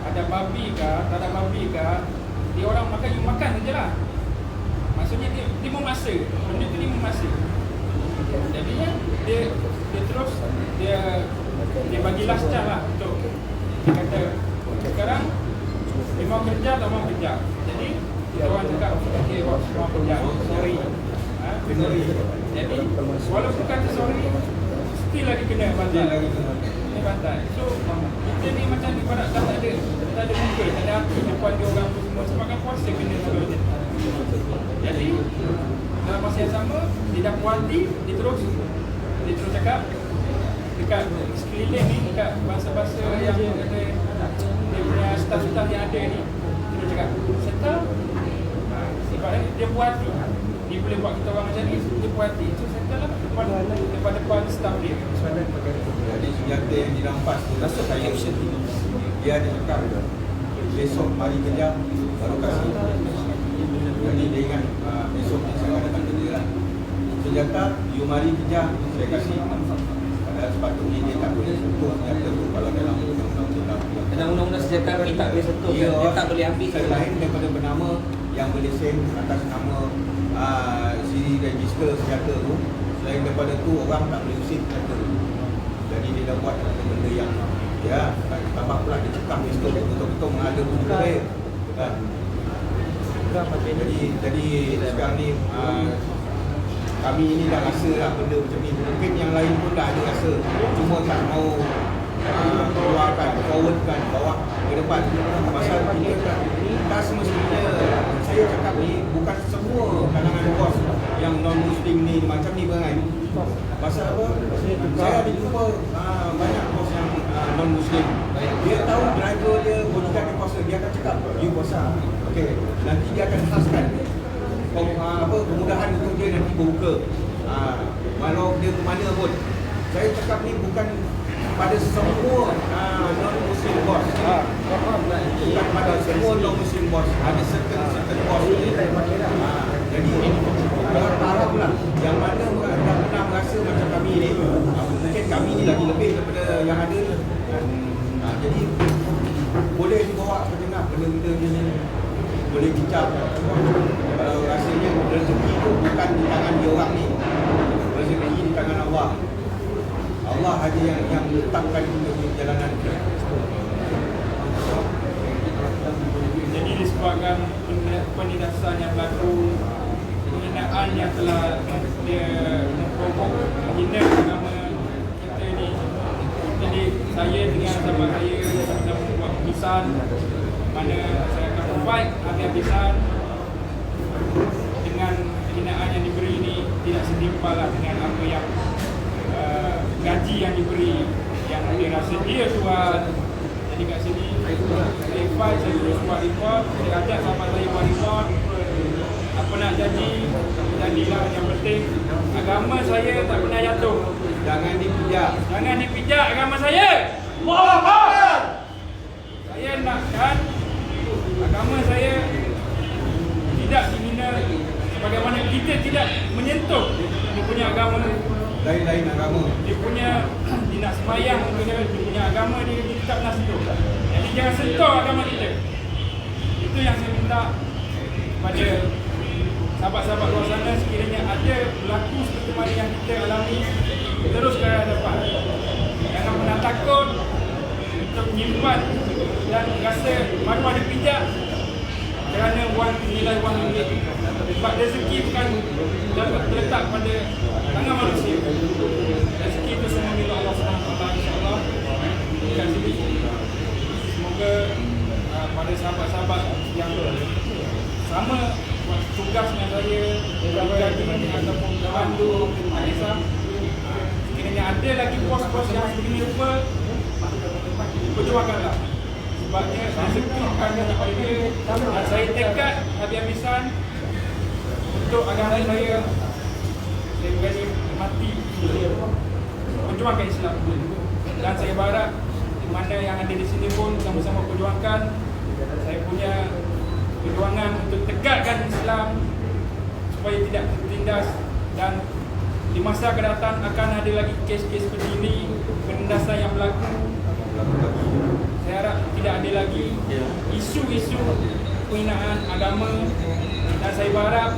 ada babi ke, tak ada babi ke, dia orang makan, you makan sajalah. Maksudnya dia memaksa, benda tu dia memaksa. Jadinya dia terus dia bagi last chance lah untuk dia kata sekarang dia mau kerja tak mau kerja. Jadi dia orang cakap okay bos mau kerja, sorry. Jadi walaupun kata sorry, still lagi kena bantai. Kena bantai. So kita ni macam ni pada tak ada muka, tak ada hati depan dia orang tu semua sebab kan puasa kena terus. Jadi dalam masa yang sama dia dah puas hati, dia terus cakap dekat sekeliling ni, dekat bangsa-bangsa yang kata dia punya staff-staff yang ada ni, dia cakap settle. Sebab dia puas hati, dia boleh buat kita orang macam ni, dia puas hati. So settle lah depan staff dia. jadi senjata yang dirampas tu rasa saya dia ada cakap besok mari kerja baru kasih. Jadi dia ingat besok ni saya datang kerja lah. Senjata you mari kerja saya kasih. Padahal sepatutnya dia tak boleh sentuh senjata tu kalau dalam undang-undang. Dalam undang-undang senjata api tak boleh sentuh, Ya, dia tak boleh ambil. selain daripada bernama yang boleh send atas nama siri register senjata tu, selain daripada tu orang tak boleh usik senjata tu. Jadi dia dah buat benda yang ya, tambah pula dia cekam pistol betul-betul mengada benda lain. Jadi sekarang ni kami ini dah rasa lah benda macam ni. Mungkin yang lain pun dah ada rasa, cuma tak mau keluarkan, forwardkan, bawa ke depan. Pasal kita semestinya, saya cakap ni bukan semua kalangan bos yang non-Muslim ni macam ni berangai. Pasal apa? Saya ada jumpa banyak bos yang non-Muslim. Dia tahu driver dia, bodyguard dia puasa, dia akan cakap, you puasa. Okay, nanti dia akan khaskan kemudahan untuk dia nanti berbuka. Walau dia ke mana pun. Saya cakap ni bukan pada semua non-Muslim bos. Bukan pada semua non-Muslim bos. Ada certain bos. Jadi kalau harap lah yang mana dah pernah merasa macam kami ni, mungkin kami ni lagi lebih daripada yang ada ni. Jadi boleh dibawa ke tengah benda-benda ni, boleh bincang. Kalau rasanya rezeki tu bukan di tangan dia orang ni, rezeki di tangan Allah. Allah aja yang letakkan perjalanan. Jadi disebabkan penindasan yang berlaku, penghinaan yang telah dia memprovok menghina agama kita ni. Jadi saya dengan sahabat saya sama-sama buat keputusan mana saya akan fight habis-habisan dengan penghinaan yang diberi ini tidak setimpal lah dengan apa yang gaji yang diberi, yang dia rasa dia tuan. Jadi kat sini saya fight, saya terus buat report, saya ajak sahabat saya buat report. Apa nak jadilah. Yang penting agama saya tak pernah jatuh. Jangan dipijak. Jangan dipijak agama saya. Allahu Akbar. Saya nakkan agama saya tidak dihina, sebagaimana kita tidak menyentuh dia punya agama. Lain-lain agama. Dia punya, dia nak sembahyang, dia punya agama dia tak pernah sentuh. Jadi jangan sentuh agama kita. Itu yang saya minta kepada sahabat-sahabat luar sana, sekiranya ada berlaku seperti mana yang kita alami, terus ke hadapan. Jangan pernah takut untuk menyimpan dan rasa malu ada pijak kerana nilai wang ringgit. Sebab rezeki bukan terletak pada tangan manusia. Rezeki itu semua milik Allah SWT, insyaAllah. Dekat sini, semoga pada sahabat-sahabat yang sama tugas dengan saya, bergaji ataupun bantu Alisa, sekiranya ada lagi pos-pos yang begini rupa, perjuangkanlah. Sebabnya rezeki bukan daripada dia, dan saya tekad habis-habisan untuk agama saya berani mati perjuangkan Islam. Dan saya berharap mana yang ada di sini pun sama-sama perjuangkan. Saya punya perjuangan untuk tegakkan Islam supaya tidak tertindas, dan di masa akan datang akan ada lagi kes-kes seperti ini, penindasan yang berlaku. Saya harap tidak ada lagi isu-isu penghinaan agama, dan saya berharap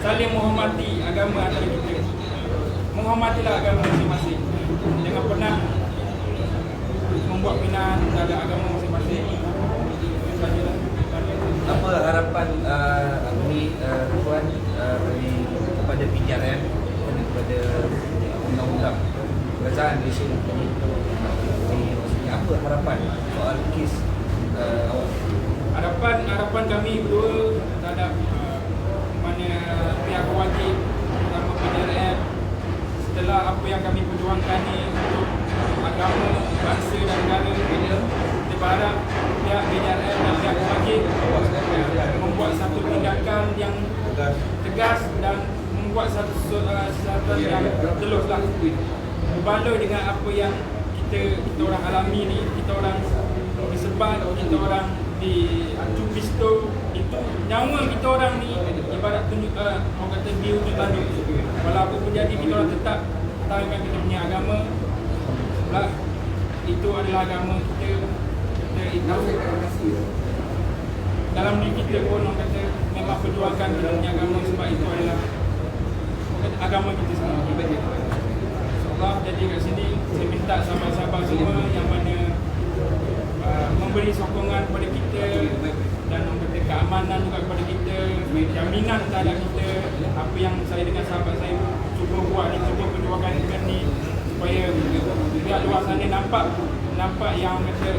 saling menghormati agama antara kita. Menghormatilah agama masing-masing. Jangan pernah membuat penghinaan terhadap agama masing-masing. Apa harapan Puan kepada PJRM dan kepada undang-undang kerajaan Malaysia ini? Apa harapan soal kes awak? Harapan kami berdua terhadap mana pihak wajib terutama PJRM, setelah apa yang kami perjuangkan ni untuk agama, bangsa dan negara, kita berharap pihak PJRM dan pihak wajib membuat satu tindakan yang tegas dan membuat satu yang jelaslah berbaloi dengan apa yang kita orang alami ni, kita orang disebat, kita orang diacung pistol, itu nyawa kita orang ni ibarat tunjuk orang kata di ujung tanduk. Walau apa pun jadi, kita orang tetap tahukan kita punya agama. Sebab itu adalah agama kita itu dalam diri kita pun orang kata memang perjuangkan kita punya agama, sebab itu adalah orang kata agama kita sendiri. InsyaAllah, jadi kat sini saya minta sahabat-sahabat semua yang mana memberi sokongan kepada kita dan memberi keamanan juga kepada kita, jaminan terhadap kita. Apa yang saya dengan sahabat saya cuba buat ni, cuba perjuangkan ni, supaya pihak luar sana nampak yang kata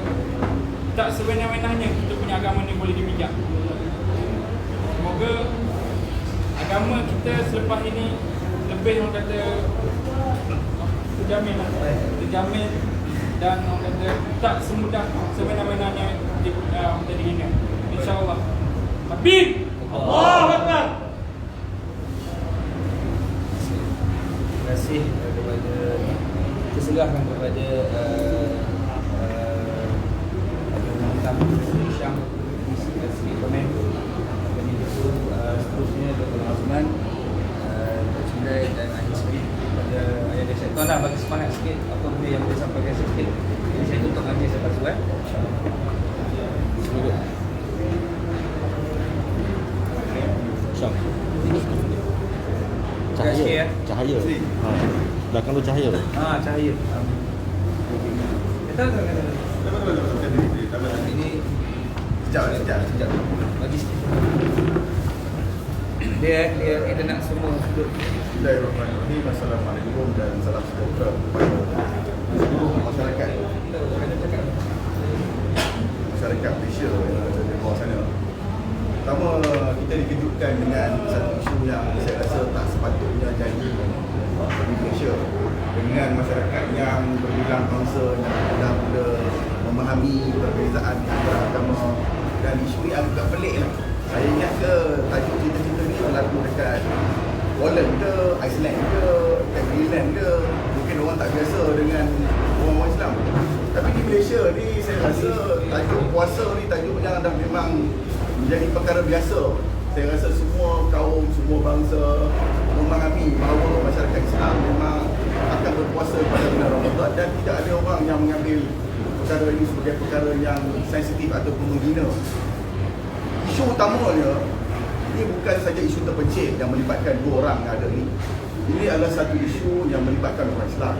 tak sewenang-wenangnya kita punya agama ni boleh dipijak. Semoga agama kita selepas ini lebih orang kata terjamin dan orang kata tak semudah sewenang-wenangnya dihina. InsyaAllah. Takbir! Allahu Akbar. Terima kasih kepada keserahkan kepada Syam sikit komen. Kami itu seterusnya Dr. Osman, Dr. Cindai dan Ahli Sri pada ayah dan syaitan lah, bagi semangat sikit apa benda yang boleh sampaikan sikit. Jadi saya tutup ngaji selepas tu Syam. Cahaya. Cahaya. Ha. Belakang tu cahaya tu. Cahaya. Kata ini sekejap. Bagi sikit. Dia nak semua duduk. Bismillahirrahmanirrahim. Assalamualaikum dan salam sejahtera kepada seluruh masyarakat Malaysia yang ada di bawah sana. Pertama, kita dikejutkan dengan satu isu yang saya rasa tak sepatutnya jadi di Malaysia, dengan masyarakat yang berbilang bangsa yang mula-mula memahami perbezaan antara agama, dan isu ni agak pelik lah. Saya ingat ke tajuk cerita-cerita ni berlaku dekat Holland ke, Iceland ke, dekat Greenland ke. Mungkin orang tak biasa dengan orang-orang Islam. Tapi di Malaysia ni saya rasa tajuk puasa ni tajuk yang dah memang menjadi perkara biasa. Saya rasa semua kaum, semua bangsa memahami bahawa masyarakat Islam memang akan berpuasa pada bulan Ramadan, dan tidak ada orang yang mengambil perkara ini sebagai perkara yang sensitif ataupun menghina. Isu utamanya, ini bukan saja isu terpencil yang melibatkan dua orang yang ada ni. Ini adalah satu isu yang melibatkan orang Islam.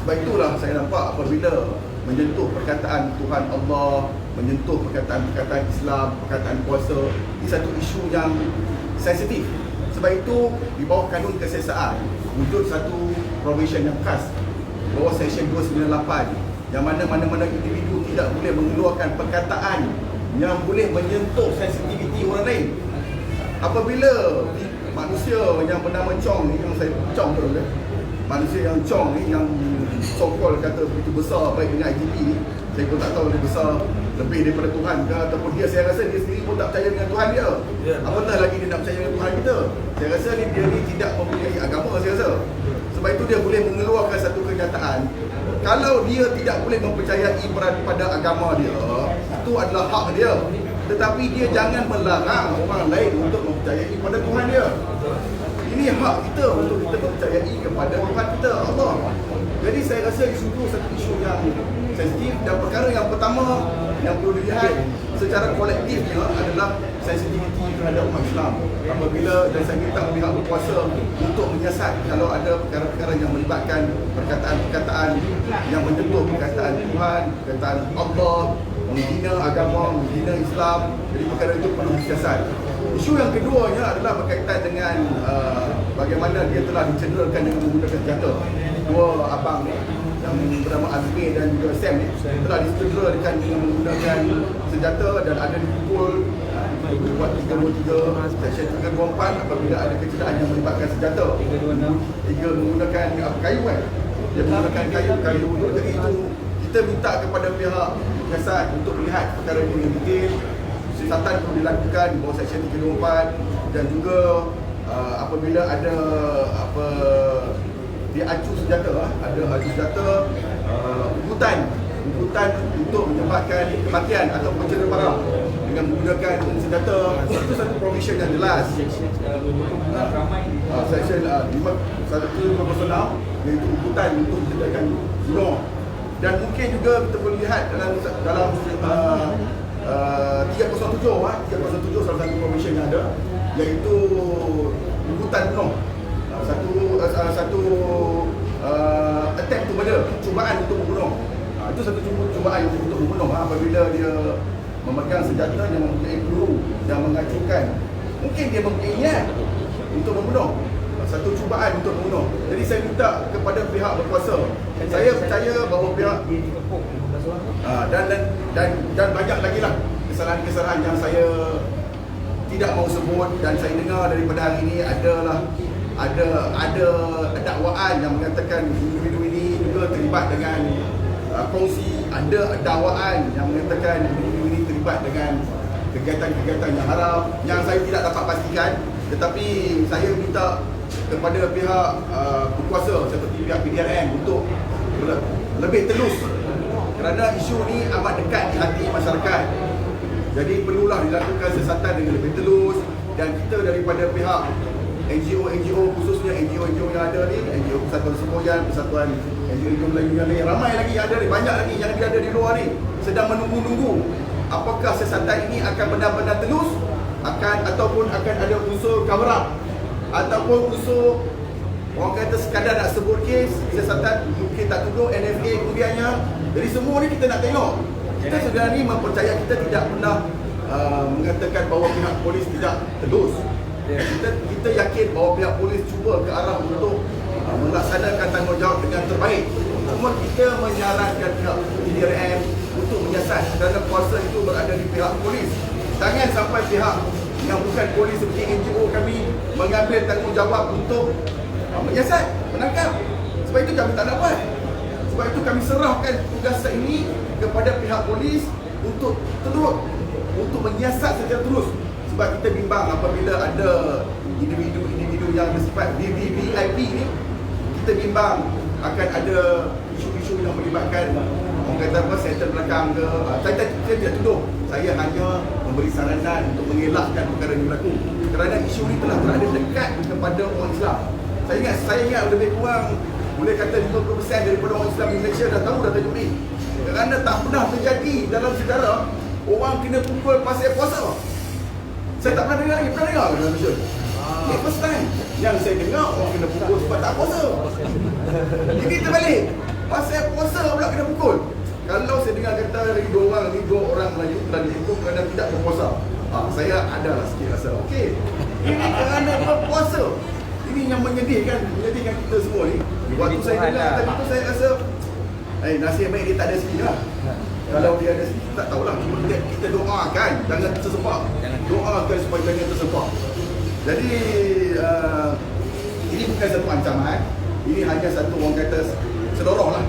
Sebab itulah saya nampak apabila menyentuh perkataan Tuhan Allah, menyentuh perkataan Islam, perkataan puasa, ini satu isu yang sensitif. Sebab itu di bawah kanun kesesaan wujud satu provision yang khas, bawah section 298, yang mana individu tidak boleh mengeluarkan perkataan yang boleh menyentuh sensitiviti orang lain. Apabila manusia yang bernama Chong ni, yang saya Chong tu kan, manusia yang Chong ni, yang so-called kata begitu besar baik dengan ITP ni, saya pun tak tahu dia besar lebih daripada Tuhan ke, ataupun saya rasa dia sendiri pun tak percaya dengan Tuhan dia. Apatah lagi dia nak percaya dengan Tuhan kita. Saya rasa dia ni tidak mempunyai agama, saya rasa. Sebab itu dia boleh mengeluarkan satu kenyataan. Kalau dia tidak boleh mempercayai pada agama dia, itu adalah hak dia. Tetapi dia jangan melarang orang lain untuk mempercayai pada Tuhan dia. Ini hak kita untuk kita mempercayai kepada Tuhan kita, Allah. Jadi saya rasa isu itu satu isu yang sensitif, dan perkara yang pertama yang perlu dilihat secara kolektifnya adalah sensitiviti terhadap umat Islam. Apabila, dan saya minta pihak berkuasa untuk menyiasat kalau ada perkara-perkara yang melibatkan perkataan-perkataan yang menyentuh perkataan Tuhan, perkataan Allah, menghina agama, menghina Islam. Jadi perkara itu perlu disiasat. Isu yang keduanya adalah berkaitan dengan bagaimana dia telah dicederakan dengan menggunakan senjata. Dua abang ni yang bernama Azmi dan juga Sam ni telah dicedera dengan menggunakan senjata, dan ada dipukul buat 323 section 324 apabila ada kecederaan yang melibatkan senjata. 3 menggunakan kayu kan. Dia menggunakan kayu. Jadi itu kita minta kepada pihak siasat untuk melihat perkara ini dengan detail. Siasatan perlu dilakukan di bawah section 324, dan juga apabila ada dia acu senjata, ada acu senjata, ugutan untuk menyebabkan kematian atau pencederaan parah dengan menggunakan senjata. Itu satu provision yang jelas. Section 516 iaitu ugutan untuk mencederaan bunuh. Dan mungkin juga kita boleh lihat dalam 307 salah satu provision yang ada, iaitu ugutan bunuh. Satu attempt to murder, cubaan untuk membunuh. Itu satu cubaan untuk membunuh apabila dia memegang senjata yang mempunyai peluru yang mengacungkan. Mungkin dia mempunyai niat untuk membunuh. Satu cubaan untuk membunuh. Jadi saya minta kepada pihak berkuasa. Saya percaya bahawa pihak dan banyak lagi lah kesalahan-kesalahan yang saya tidak mahu sebut, dan saya dengar daripada hari ini ada dakwaan yang mengatakan individu ini juga terlibat dengan kongsi, ada dakwaan yang mengatakan individu ini terlibat dengan kegiatan-kegiatan yang haram yang saya tidak dapat pastikan, tetapi saya minta kepada pihak berkuasa seperti pihak PDRM untuk lebih telus, kerana isu ni amat dekat di hati masyarakat. Jadi perlulah dilakukan siasatan dengan lebih telus, dan kita daripada pihak NGO khususnya NGO yang ada ni, NGO Persatuan Semboyan, Persatuan NGO Melayu yang lain, ramai lagi yang ada ni, banyak lagi yang ada di luar ni, sedang menunggu apakah siasatan ini akan benar-benar telus, ataupun akan ada unsur cover up, ataupun unsur orang kata sekadar nak sebut kes, siasatan mungkin tak tuduh NFA kemudiannya. Jadi semua ni kita nak tengok. Kita sebenarnya ni mempercayai, kita tidak pernah mengatakan bahawa pihak polis tidak telus. Kita yakin bahawa pihak polis cuba ke arah untuk melaksanakan tanggungjawab dengan terbaik. Cuma kita menyarankan pihak PDRM untuk menyiasat, kerana kuasa itu berada di pihak polis. Jangan sampai pihak yang bukan polis seperti NGO kami mengambil tanggungjawab untuk menyiasat, menangkap. Sebab itu kami tak dapat. Sebab itu kami serahkan tugas ini kepada pihak polis untuk menyiasat secara terus. Sebab kita bimbang apabila ada individu yang bersifat VVVIP ni, kita bimbang akan ada isu-isu yang melibatkan orang kata apa, settle belakang ke. Saya tidak tuduh, saya hanya memberi saranan untuk mengelakkan perkara ini berlaku, kerana isu ini telah berada dekat kepada orang Islam. Saya ingat lebih kurang boleh kata 50% daripada orang Islam di Malaysia dah tahu dah tajuk ni, kerana tak pernah terjadi dalam sejarah orang kena pukul pasal puasa. Saya tak pernah dengar lagi, pernah dengar dalam Malaysia? Ini first time yang saya dengar orang kena pukul sebab tak puasa. Jadi terbalik, pasal puasa pula kena pukul. Kalau saya dengar kata dua orang Melayu telah dihukum kerana tidak berpuasa, saya adalah sikit rasa okey. Ini kerana berpuasa. Ini yang menyedihkan kita semua ni. Waktu saya dengar tadi tu saya rasa nasib baik dia tak ada sini lah. Kalau dia ada sini tak tahulah. Cuma kita doakan jangan tersepak. Doakan supaya jangan tersepak. Jadi ini bukan satu ancaman. Ini hanya satu orang kata sedorong lah.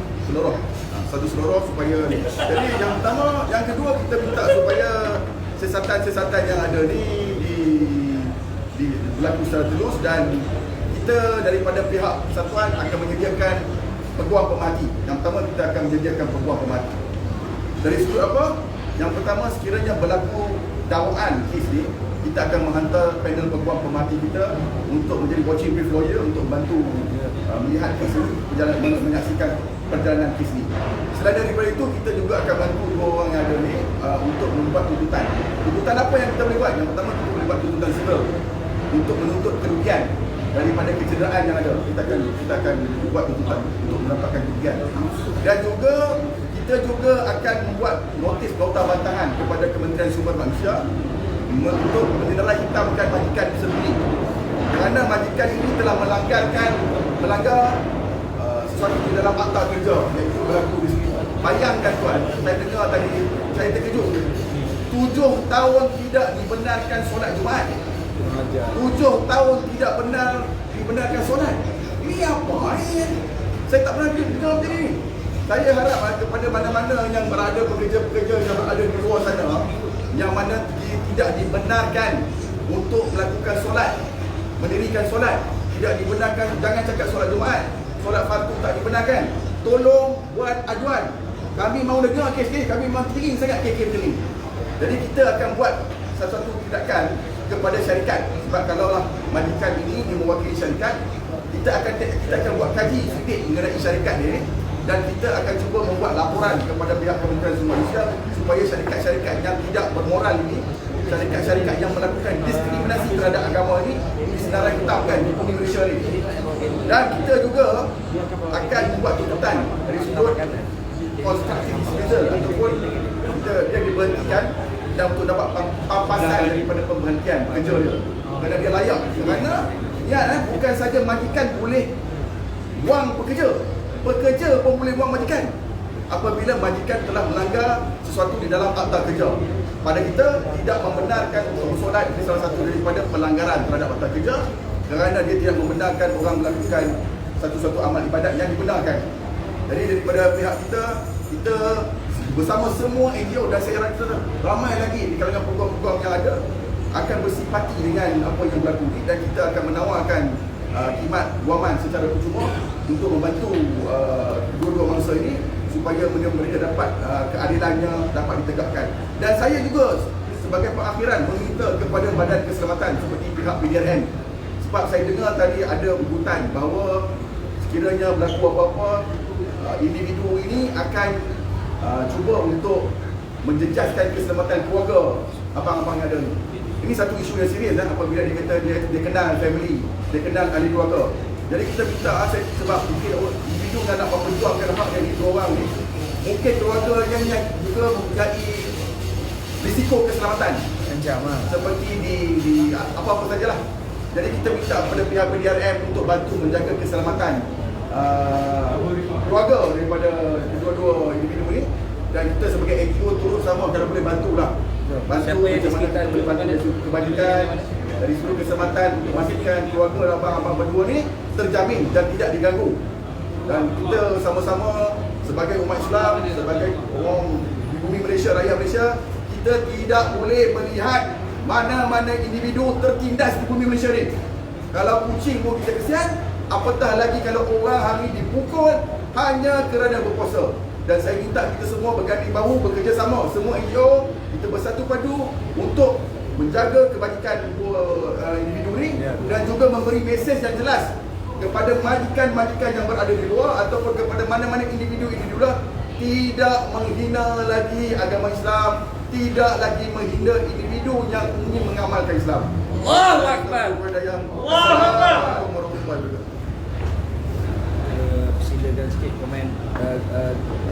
Satu sedorong supaya jadi yang pertama, yang kedua kita minta supaya siasatan-siasatan yang ada ni berlaku secara terus, dan kita daripada pihak persatuan akan menyediakan peguam pemerhati. Yang pertama kita akan menyediakan peguam pemerhati. Dari sudut apa? Yang pertama, sekiranya berlaku dakwaan kes ni, kita akan menghantar panel peguam pemerhati kita untuk menjadi watching brief lawyer untuk bantu melihat kes ni, menyaksikan perjalanan kes ni. Selain daripada itu, kita juga akan bantu dua orang yang ada ni untuk membuat tuntutan. Tuntutan apa yang kita boleh buat? Yang pertama, kita boleh buat tuntutan civil untuk menuntut kerugian daripada kecederaan yang ada. Kita akan buat tuntutan untuk mendapatkan kerugian. Dan juga kita juga akan membuat notis nota bantahan kepada Kementerian Sumber Manusia untuk menerai hitamkan majikan sendiri, kerana majikan ini telah melanggar sesuatu di dalam akta kerja yang berlaku di sini. Bayangkan tuan, saya dengar tadi, saya terkejut. 7 tahun tidak dibenarkan solat Jumaat. 7 tahun tidak dibenarkan solat. Ini apa ni? Saya tak pernah dengar macam ni. Saya harap kepada mana-mana yang berada, pekerja-pekerja yang berada di luar sana, yang mana tidak dibenarkan untuk melakukan solat, mendirikan solat, tidak dibenarkan, jangan cakap solat Jumaat. solat fardu tak dibenarkan, tolong buat aduan. Kami mahu dengar kes-kes, kami memang teringin sangat kes-kes ni. Jadi kita akan buat satu tindakan kepada syarikat. Sebab kalaulah majikan ini mewakili syarikat, kita akan buat kaji sedikit mengenai syarikat ni, dan kita akan cuba membuat laporan kepada pihak Kementerian Sumber Malaysia supaya syarikat-syarikat yang tidak bermoral ini, syarikat-syarikat yang melakukan diskriminasi terhadap agama ini disenarai hitamkan di bumi Malaysia ini. Dan kita juga akan membuat tuntutan dari sudut constructive dismissal ataupun dia diberhentikan dan untuk dapat pampasan daripada pemberhentian kerja dia kerana dia layak. Kerana bukan saja majikan boleh buang pekerja pun boleh buang majikan apabila majikan telah melanggar sesuatu di dalam akta kerja. Pada kita tidak membenarkan solat ini salah satu daripada pelanggaran terhadap akta kerja, kerana dia tidak membenarkan orang melakukan satu-satu amal ibadat yang dibenarkan. Jadi daripada pihak kita bersama semua NGO dan saya rasa ramai lagi di kalangan peguam-peguam yang ada akan bersimpati dengan apa yang berlaku ini, dan kita akan menawarkan khidmat guaman secara percuma untuk membantu dua-dua mangsa ini supaya mereka dapat keadilannya dapat ditegakkan. Dan saya juga sebagai pengakhiran meminta kepada Badan Keselamatan seperti pihak PDRN, sebab saya dengar tadi ada ugutan bahawa sekiranya berlaku apa-apa, individu ini akan cuba untuk menjejaskan keselamatan keluarga abang-abang yang ada ni. Ini satu isu yang serius apabila dia kata dia kenal family, dia kenal ahli keluarga. Jadi kita minta sebab mungkin individu yang nak memperjuangkan hak yang dua orang ni, mungkin keluarga yang juga mempunyai risiko keselamatan ancaman seperti di apa-apa sajalah. Jadi kita minta kepada pihak PDRM untuk bantu menjaga keselamatan keluarga daripada kedua-dua individu ni, dan kita sebagai NGO turut sama kalau boleh bantulah. Bantu macam mana kita boleh bantu dari kebajikan, dari seluruh keselamatan untuk memastikan keluarga abang-abang berdua ni terjamin dan tidak diganggu. Dan kita sama-sama sebagai umat Islam, sebagai orang di bumi Malaysia, rakyat Malaysia, kita tidak boleh melihat mana-mana individu tertindas di bumi Malaysia ni. Kalau kucing pun kita kesian, apatah lagi kalau orang hari dipukul hanya kerana berpuasa. Dan saya minta kita semua berganding bahu, bekerjasama, semua NGO, kita bersatu padu untuk menjaga kebajikan individu ni, dan juga memberi mesej yang jelas kepada majikan-majikan yang berada di luar ataupun kepada mana-mana individu-individu lah, tidak menghina lagi agama Islam, tidak lagi menghina individu yang ingin mengamalkan Islam. Allahu Akbar. Assalamualaikum warahmatullahi wabarakatuh. Silakan sikit komen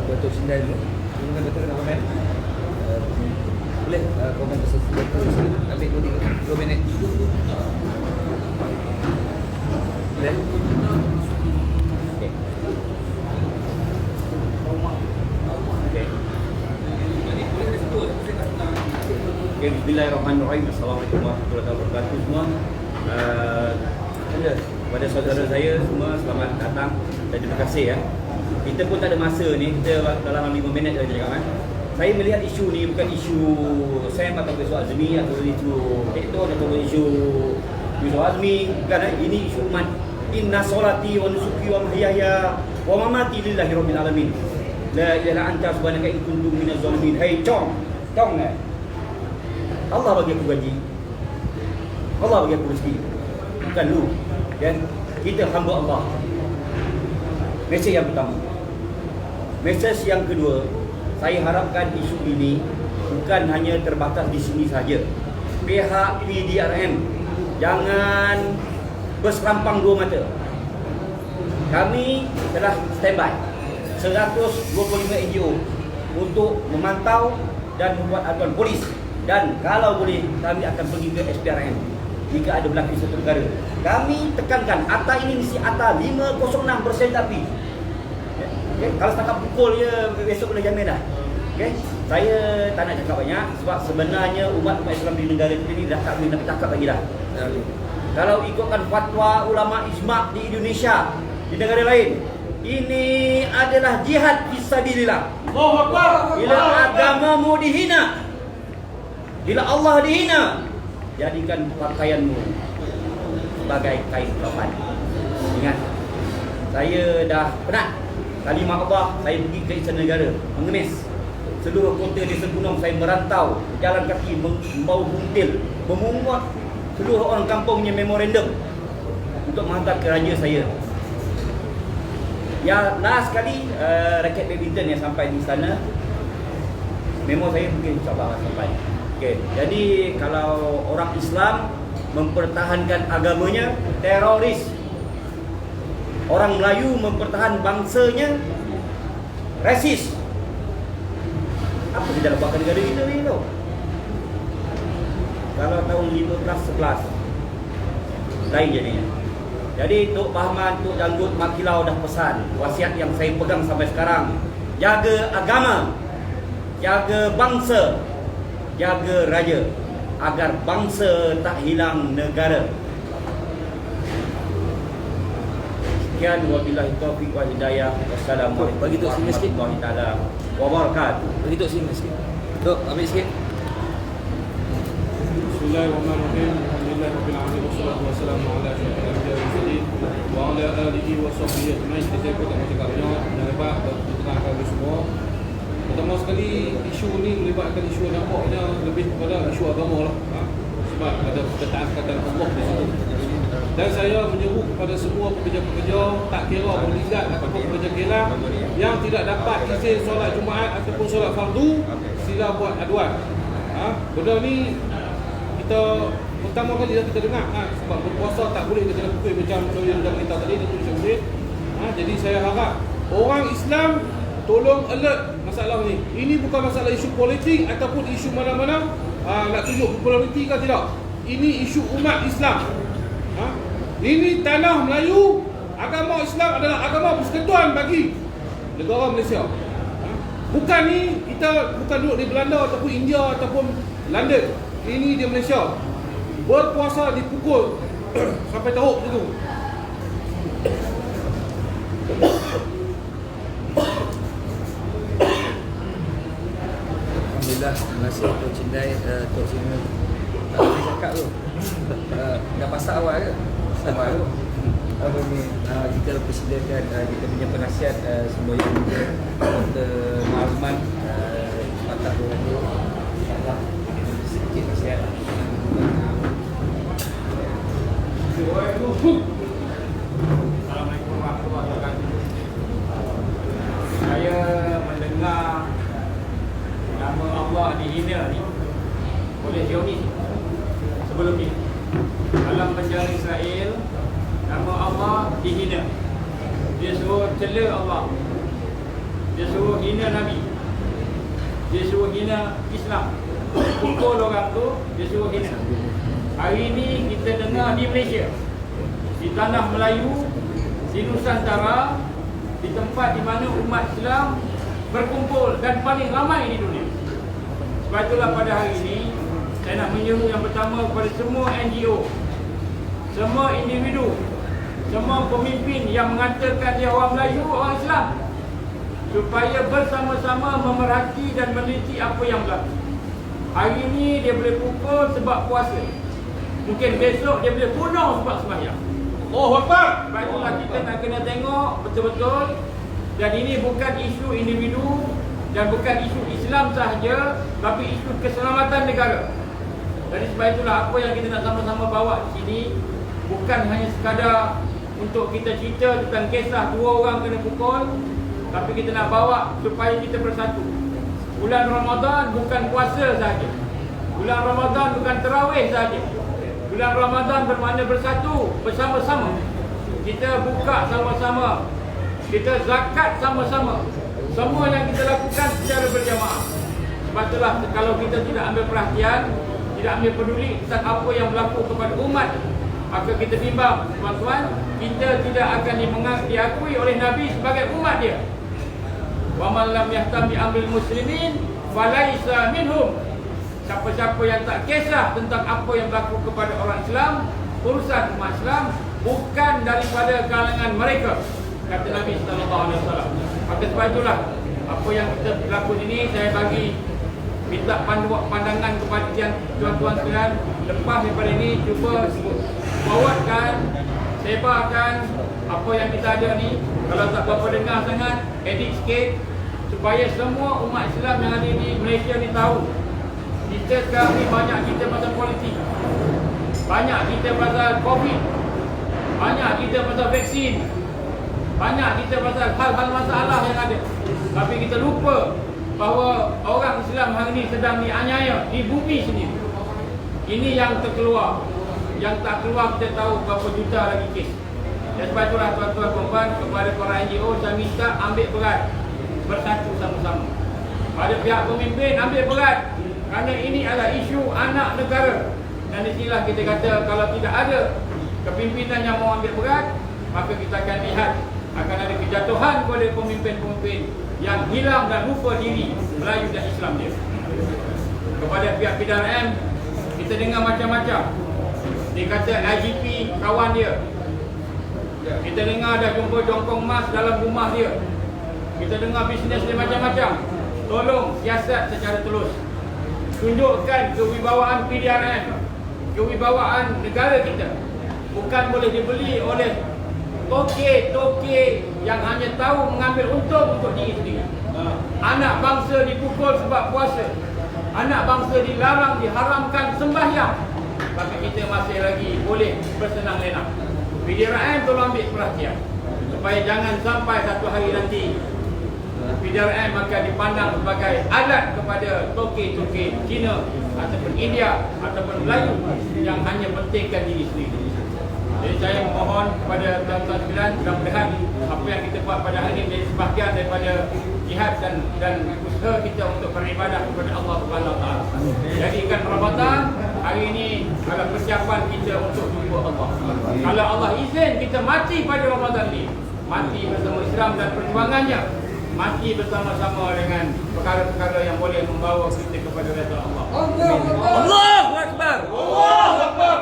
Datuk Sindan dulu. Silakan Datuk nak komen. Boleh komen Datuk Sindan ambil 2 minit. Boleh? Okay, bismillahirrahmanirrahim. Assalamualaikum warahmatullahi wabarakatuh semua. Kepada saudara saya semua, selamat datang dan terima kasih ya. Kita pun tak ada masa ni, kita dalam 5 minit saja cakap kan. Saya melihat isu ni bukan isu Sam atau isu Azmi atau isu Tekton atau isu Azmi, bukan ini isu umat. Inna solati wa nusuki wa mahyaya wa mamati lillahi rabbil alamin. La ilaha anta subhanaka in kuntu minaz zalimin. Hai Tong Allah bagi aku gaji, Allah bagi aku rezeki, bukan lu. Dan kita hamba Allah. Mesej yang pertama. Mesej yang kedua, saya harapkan isu ini bukan hanya terbatas di sini saja. Pihak PDRM jangan berserampang dua mata. Kami telah standby 125 NGO untuk memantau dan membuat aduan polis. Dan kalau boleh, kami akan pergi ke SPRM jika ada berlaku satu perkara. Kami tekankan, ATA ini mesti ATA 506 bersentapi. Okay? Kalau setakat pukul je, besok boleh jamin dah. Okay? Saya tak nak cakap banyak, sebab sebenarnya umat Islam di negara ini dah tak boleh nak cakap lagi dah. Kalau ikutkan fatwa ulama ijma' di Indonesia, di negara lain, ini adalah jihad fisabilillah. Allahu Akbar. Bila agamamu dihina, bila Allah dihina, jadikan pakaianmu sebagai kain kafan. Ingat, Saya dah penat. Kalimah Allah, saya pergi ke Istana Negara, mengemis. Seluruh kota desa gunung saya merantau, jalan kaki, membawa buntil, memungut seluruh orang kampung punya memorandum untuk menghantar ke raja saya. Ya, last sekali raket badminton yang sampai di sana. Memo saya mungkin insyaAllah sampai. Okay. Jadi kalau orang Islam mempertahankan agamanya, teroris. Orang Melayu mempertahankan bangsanya, rasis. Apa kita buatkan negara kita ni tu? Kalau tahun 15-11 lain jadinya. Jadi Tok Bahman, Tok Janggut, Mak Kilau dah pesan, wasiat yang saya pegang sampai sekarang, jaga agama, jaga bangsa, jaga raja, agar bangsa tak hilang negara. Sekian, wabillahi taufiq wal hidayah. Wassalamualaikum Bagi Tok sini sikit. warahmatullahi taala wabarakatuh. Bagi Tok sini sikit. Tok, ambil sikit. Bismillahirrahmanirrahim. Alhamdulillahirabbil alamin wassalatu wassalamu ala asyrafil anbiya'i wal mursalin wa ala alihi wa sahbihi ajma'in. Saya pun tak macam katanya dan lepas bertengahkan semua. Pertama sekali, isu ni melibatkan isu nampaknya lebih kepada isu agama lah. Sebab ada ketaatan Allah di situ. Dan saya menyeru kepada semua pekerja-pekerja, tak kira berlibat ataupun pekerja kilang yang tidak dapat izin solat Jumaat ataupun solat fardu, sila buat aduan. Benda ni kita pertama kali kita dengar, sebab berpuasa tak boleh kita pukul macam yang dah kita tadi, Datuk Syed Muhammad. Jadi saya harap orang Islam tolong alert masalah ni. Ini bukan masalah isu politik ataupun isu mana-mana nak tunjuk populariti ke tidak. Ini isu umat Islam. Ini tanah Melayu, agama Islam adalah agama persekutuan bagi negara Malaysia. Bukan ni kita bukan duduk di Belanda ataupun India ataupun London. Ini di Malaysia. Berpuasa dipukul sampai teruk macam tu. Alhamdulillah, terima kasih Tok Cindai, Tok Sina. Tak boleh cakap tu. Dah pasak awal ke? Sama tu. Apa ni, kita persilakan kita punya penasihat semua yang muda, Dr. Mazman, patah tu. InsyaAllah sedikit nasihat. Assalamualaikum warahmatullahi wabarakatuh. Saya mendengar nama Allah dihina ni oleh Zionis sebelum ni. Dalam penjara Israel, nama Allah dihina. Dia suruh cela Allah, dia suruh hina Nabi, dia suruh hina Islam, pukul orang tu, dia suruh hina. Hari ni kita dengar di Malaysia, di tanah Melayu, di Nusantara, di tempat di mana umat Islam berkumpul dan paling ramai di dunia. Sebab itulah pada hari ini saya nak menyeru yang pertama kepada semua NGO, semua individu, semua pemimpin yang mengatakan dia orang Melayu, orang Islam, supaya bersama-sama memerhati dan meneliti apa yang berlaku. Hari ini dia boleh pukul sebab puasa, mungkin besok dia boleh bunuh sebab sembahyang. Oh, Akbar. Sebab itulah kita nak kena tengok betul-betul. Dan ini bukan isu individu dan bukan isu Islam sahaja, tapi isu keselamatan negara. Jadi sebab itulah apa yang kita nak sama-sama bawa di sini bukan hanya sekadar untuk kita cerita tentang kisah dua orang kena pukul, tapi kita nak bawa supaya kita bersatu. Bulan Ramadan bukan puasa sahaja, bulan Ramadan bukan tarawih sahaja. Bulan Ramadan bermakna bersatu, bersama-sama. Kita buka sama-sama, kita zakat sama-sama. Semua yang kita lakukan secara berjamaah. Sebab itulah kalau kita tidak ambil perhatian, tidak ambil peduli tentang apa yang berlaku kepada umat, maka kita bimbang, tuan-tuan, kita tidak akan diakui oleh Nabi sebagai umat dia. Wa man lam yahtami amril muslimin falaisa minhum. Siapa-siapa yang tak kisah tentang apa yang berlaku kepada orang Islam, urusan umat Islam, bukan daripada kalangan mereka, kata Nabi sallallahu alaihi wasallam. Maka sebab itulah apa yang kita berlaku ini, saya bagi minta pandangan kepada tuan-tuan sekalian. Lepas daripada ini, cuba forwardkan sebarkan apa yang kita ada ni. Kalau tak berapa dengar sangat, edit sikit supaya semua umat Islam yang ada di Malaysia ni tahu kita sekarang ni banyak kita pasal politik, banyak kita pasal COVID, banyak kita pasal vaksin, banyak kita pasal hal-hal masalah yang ada. Tapi kita lupa bahawa orang Islam hari ini sedang dianiaya di bumi sendiri. Ini yang terkeluar. Yang tak keluar kita tahu berapa juta lagi kes. Dan sebab itulah tuan-tuan perempuan, kepada para NGO saya minta ambil berat, bersatu sama-sama. Pada pihak pemimpin ambil berat, kerana ini adalah isu anak negara. Dan di sinilah kita kata kalau tidak ada kepimpinan yang mau ambil berat, maka kita akan lihat akan ada kejatuhan kepada pemimpin-pemimpin yang hilang dan lupa diri Melayu dan Islam dia. Kepada pihak PDRM, kita dengar macam-macam. Dia kata IGP kawan dia. Kita dengar dah jumpa jongkong emas dalam rumah dia. Kita dengar bisnes dia macam-macam. Tolong siasat secara telus. Tunjukkan kewibawaan PDRM, kewibawaan negara kita. Bukan boleh dibeli oleh toke-toke yang hanya tahu mengambil untung untuk diri sendiri. Anak bangsa dipukul sebab puasa. Anak bangsa dilarang, diharamkan sembahyang. Tapi kita masih lagi boleh bersenang lenang. PDRM tolong ambil perhatian supaya jangan sampai satu hari nanti PDRM akan dipandang sebagai alat kepada toke-toke Cina ataupun India ataupun Melayu yang hanya pentingkan diri sendiri. Jadi saya memohon kepada tuan-tuan sekalian, mudah-mudahan apa yang kita buat pada hari ini menjadi sebahagian daripada jihad dan usaha kita untuk beribadah kepada Allah Subhanahu Wa Taala. Jadikan Ramadan hari ini adalah persiapan kita untuk jumpa Allah. Kalau Allah izin kita mati pada Ramadan ini, mati bersama Islam dan perjuangannya, mati bersama-sama dengan perkara-perkara yang boleh membawa kita kepada redha Allah. Allahu Akbar. Allahu Akbar.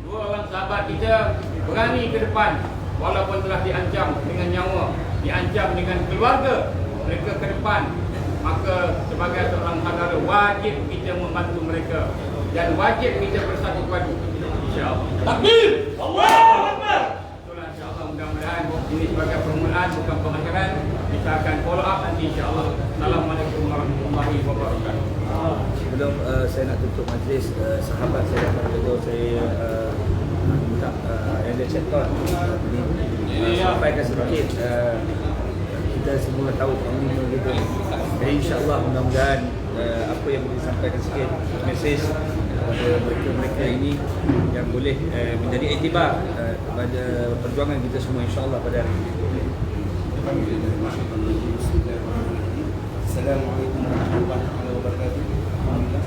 Dua orang sahabat kita berani ke depan walaupun telah diancam dengan nyawa, diancam dengan keluarga, mereka ke depan. Maka sebagai seorang saudara wajib kita membantu mereka dan wajib kita bersatu padu, insya-Allah. Takbir! Allahu Akbar. Itulah insya-Allah, mudah-mudahan ini sebagai permulaan bukan pengakhiran. Kita akan follow up nanti insya-Allah. Assalamualaikum warahmatullahi wabarakatuh. Sebelum saya nak tutup majlis, sahabat saya yang saya minta yang dia cakap ini sampaikan sedikit. Kita semua tahu panglima kita. Jadi insya-Allah mudah-mudahan apa yang boleh disampaikan sikit mesej kepada mereka-mereka ini yang boleh menjadi iktibar kepada perjuangan kita semua insya-Allah pada hari ini. Assalamualaikum warahmatullahi wabarakatuh. Alhamdulillah.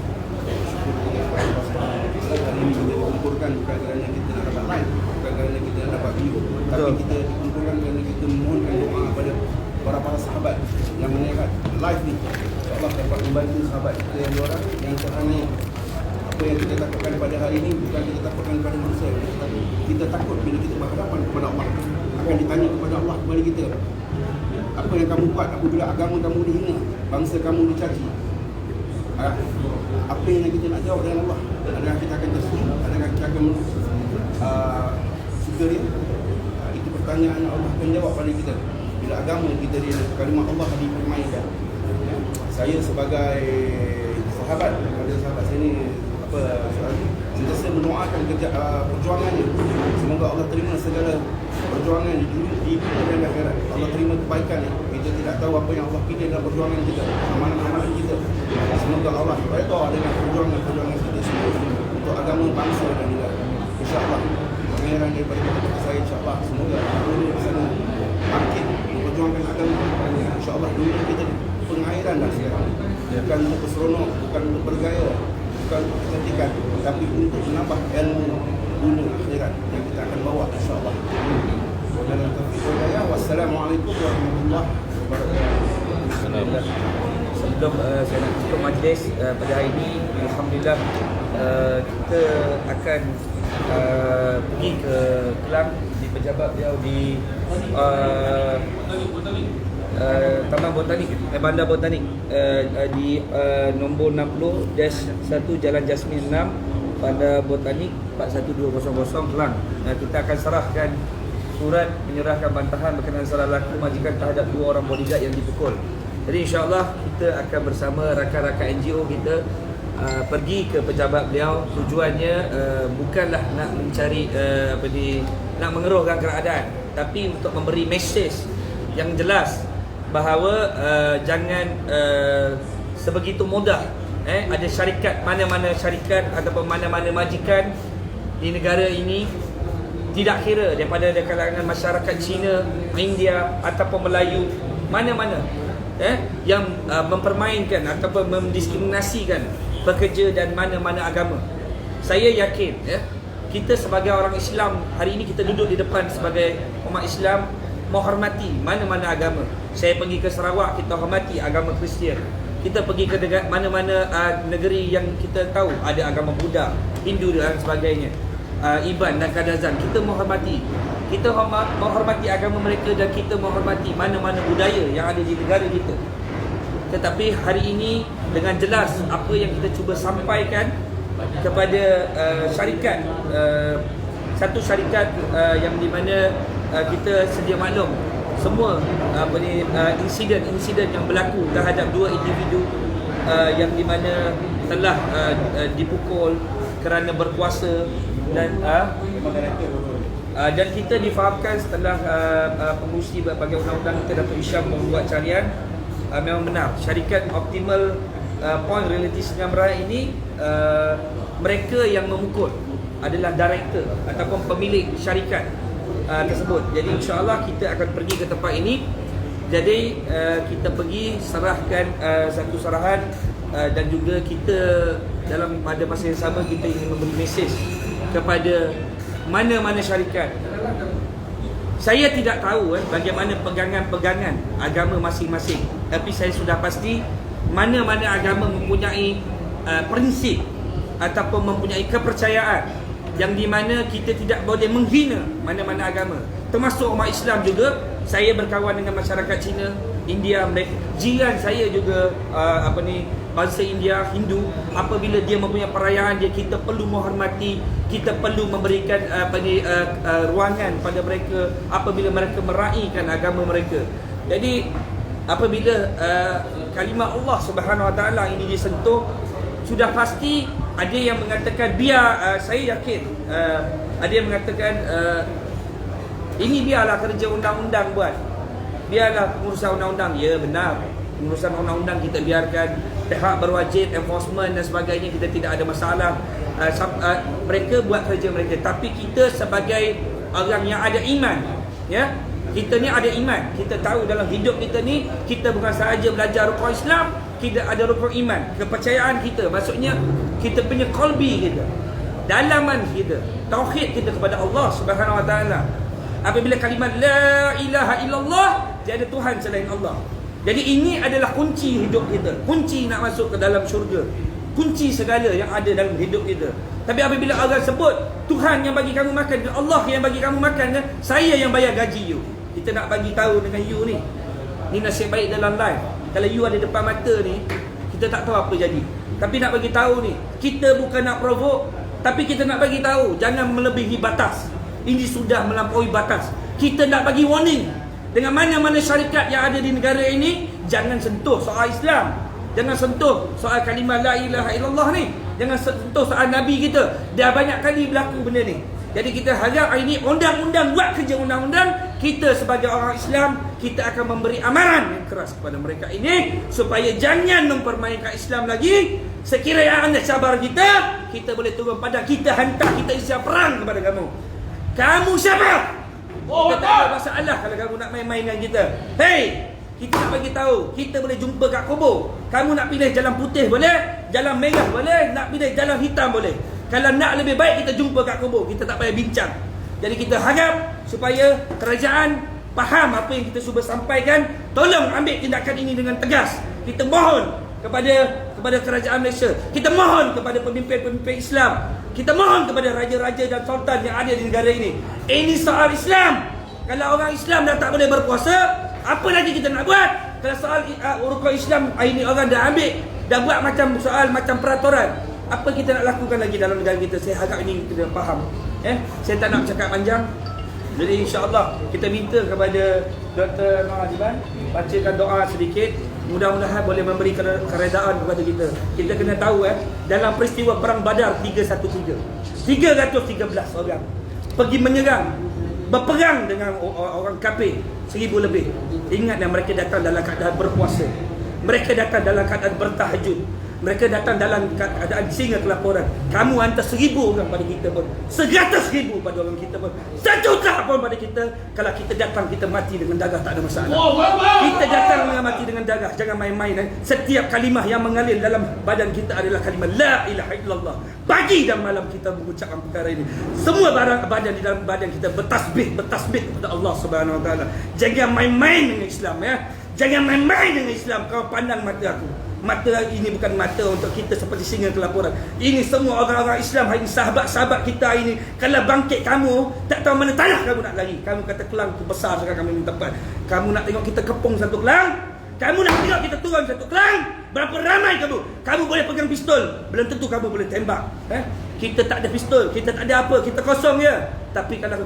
Hari ini kita dikumpulkan bukan kerana kita nak dapat like, bukan kerana kita nak dapat view, tapi kita dikumpulkan kerana kita memohonkan doa kepada para sahabat yang menyaksikan live ni. InsyaAllah dapat membantu sahabat kita yang diorang yang kerana apa yang kita takutkan pada hari ini bukan kita takutkan pada manusia. Kita takut bila kita berhadapan kepada Allah, akan ditanya kepada Allah kepada kita, apa yang kamu buat apabila agama kamu dihina, bangsa kamu dicaci. Apa yang kita nak jawab dengan Allah? Adakah kita akan tersenyum? Adakah kita akan suka dia? Itu pertanyaan yang Allah akan jawab pada kita bila agama kita dihina, kalimat Allah dipermainkan. Saya sebagai sahabat, kepada sahabat saya ni sentiasa mendoakan perjuangannya. Semoga Allah terima segala perjuangan di dunia dan akhirat. Allah terima kebaikannya. Kita tidak tahu apa yang Allah pilih dalam perjuangan kita, amalan-amalan kita. Semoga Allah redha dengan perjuangan kita semua untuk agama, bangsa dan negara. InsyaAllah pangeran daripada kita saya insyaAllah semoga dunia di sana bangkit memperjuangkan agama. InsyaAllah dunia kita pengairan dan sekarang bukan untuk keseronok, bukan untuk bergaya, bukan untuk kecantikan, tapi untuk menambah ilmu dunia akhirat yang kita akan bawa insyaAllah. Wassalamualaikum warahmatullahi wabarakatuh. Sebelum saya nak tutup majlis pada hari ini, alhamdulillah kita akan pergi ke Kelang di pejabat beliau di Taman Botanik, Bandar Botanik di nombor 60-1 Jalan Jasmin 6 pada Botanik 41200 Kelang. Kita akan serahkan surat menyerahkan bantahan berkenaan salah laku majikan terhadap 2 orang bodyguard yang dipukul. Jadi insya-Allah kita akan bersama rakan-rakan NGO kita pergi ke pejabat beliau. Tujuannya bukanlah nak mencari nak mengeruhkan keadaan, tapi untuk memberi mesej yang jelas bahawa jangan sebegitu mudah ada syarikat, mana-mana syarikat ataupun mana-mana majikan di negara ini, tidak kira daripada kalangan masyarakat Cina, India ataupun Melayu, mana-mana yang mempermainkan ataupun mendiskriminasikan pekerja dan mana-mana agama. Saya yakin kita sebagai orang Islam hari ini, kita duduk di depan sebagai umat Islam, menghormati mana-mana agama. Saya pergi ke Sarawak, kita hormati agama Kristian. Kita pergi ke mana-mana negeri yang kita tahu ada agama Buddha, Hindu dan sebagainya, Iban dan Kadazan. Kita menghormati. Kita menghormati agama mereka dan kita menghormati mana-mana budaya yang ada di negara kita. Tetapi hari ini dengan jelas apa yang kita cuba sampaikan kepada syarikat, satu syarikat yang di mana kita sedia maklum semua insiden yang berlaku terhadap 2 individu yang di mana telah dipukul kerana berkuasa dan kita difahamkan setelah pengurusi berbagai undang-undang kita, Datuk Isham, membuat carian. Memang benar syarikat Optimal Point Realty Sdn Bhd ini mereka yang memukul adalah director ataupun pemilik syarikat tersebut. Jadi insya-Allah kita akan pergi ke tempat ini. Jadi kita pergi serahkan satu sarahan dan juga kita pada masa yang sama kita ingin memberi mesej kepada mana-mana syarikat. Saya tidak tahu bagaimana pegangan-pegangan agama masing-masing, tapi saya sudah pasti mana-mana agama mempunyai prinsip ataupun mempunyai kepercayaan yang di mana kita tidak boleh menghina mana-mana agama, termasuk umat Islam juga. Saya berkawan dengan masyarakat Cina, India, jiran saya juga bangsa India, Hindu. Apabila dia mempunyai perayaan dia, kita perlu menghormati, kita perlu memberikan ruangan pada mereka apabila mereka meraihkan agama mereka. Jadi apabila kalimah Allah Subhanahu Wa Taala ini disentuh, sudah pasti ada yang mengatakan saya yakin ada yang mengatakan ini biarlah kerja undang-undang buat, biarlah pengurusan undang-undang. Ya benar, pengurusan undang-undang kita biarkan, pihak berwajib, enforcement dan sebagainya, kita tidak ada masalah. Mereka buat kerja mereka, tapi kita sebagai orang yang ada iman, kita ni ada iman. Kita tahu dalam hidup kita ni, kita bukan sahaja belajar rukun Islam, kita ada rukun iman, kepercayaan kita, maksudnya kita punya qalbi kita, dalaman kita, tauhid kita kepada Allah Subhanahu Wa Taala. Apabila kalimat la ilaha illallah, tiada Tuhan selain Allah. Jadi ini adalah kunci hidup kita, kunci nak masuk ke dalam syurga, kunci segala yang ada dalam hidup kita. Tapi apabila orang sebut Tuhan yang bagi kamu makan, Allah yang bagi kamu makan, saya yang bayar gaji you, kita nak bagi tahu dengan you ni nasib baik dalam live. Kalau you ada depan mata ni, kita tak tahu apa jadi. Tapi nak bagi tahu ni, kita bukan nak provoke, tapi kita nak bagi tahu jangan melebihi batas. Ini sudah melampaui batas. Kita nak bagi warning dengan mana-mana syarikat yang ada di negara ini, jangan sentuh soal Islam, jangan sentuh soal kalimah la ilaha illallah ni, jangan sentuh soal Nabi kita. Dah banyak kali berlaku benda ni. Jadi kita harap hari ini undang-undang buat kerja undang-undang. Kita sebagai orang Islam, kita akan memberi amaran yang keras kepada mereka ini supaya jangan mempermainkan Islam lagi. Sekiranya anda sabar kita boleh turun pada kita, hantar kita isi perang kepada kamu. Kamu siapa? Kita tak ada masalah kalau kamu nak main-main dengan kita. Hey, kita nak bagi tahu, kita boleh jumpa kat kubur. Kamu nak pilih jalan putih boleh, jalan merah boleh, nak pilih jalan hitam boleh. Kalau nak lebih baik kita jumpa kat kubur, kita tak payah bincang. Jadi kita harap supaya kerajaan faham apa yang kita cuba sampaikan. Tolong ambil tindakan ini dengan tegas. Kita mohon kepada kerajaan Malaysia. Kita mohon kepada pemimpin-pemimpin Islam. Kita mohon kepada raja-raja dan sultan yang ada di negara ini. Ini soal Islam. Kalau orang Islam dah tak boleh berpuasa, apa lagi kita nak buat? Kalau soal rukun Islam ini orang dah ambil, dah buat macam soal macam peraturan. Apa kita nak lakukan lagi dalam negara kita? Saya harap ini kita faham. Saya tak nak cakap panjang. Jadi insya-Allah kita minta kepada Dr. Nur Aziman bacakan doa sedikit. Mudah-mudahan boleh memberi keredaan kepada kita. Kita kena tahu dalam peristiwa perang Badar 313 orang pergi menyerang, berperang dengan orang kafir 1000 lebih. Ingat dan mereka datang dalam keadaan berpuasa. Mereka datang dalam keadaan bertahajud. Mereka datang dalam keadaan singa kelaparan. Kamu hantar 1000 orang pada kita pun, 100,000 pada orang kita pun, 1 juta pun pada kita. Kalau kita datang, kita mati dengan darah, tak ada masalah. Kita datang dengan mati dengan darah. Jangan main-main. Setiap kalimah yang mengalir dalam badan kita adalah kalimah La ilaha illallah. Pagi dan malam kita mengucapkan perkara ini. Semua badan di dalam badan kita bertasbih kepada Allah Subhanahu Wa Taala. Jangan main-main dengan Islam Jangan main-main dengan Islam. Kau pandang mata aku. Mata ini bukan mata untuk kita seperti singa kelaparan. Ini semua orang-orang Islam hari ini, sahabat-sahabat kita ini. Kalau bangkit kamu, tak tahu mana tanah kamu nak lari. Kamu kata Kelang tu besar sekarang kami tempat. Kamu nak tengok kita kepung satu Kelang? Kamu nak tengok kita turun satu Kelang? Berapa ramai kamu? Kamu boleh pegang pistol, belum tentu kamu boleh tembak. Kita tak ada pistol, kita tak ada apa, kita kosong je. Tapi kalau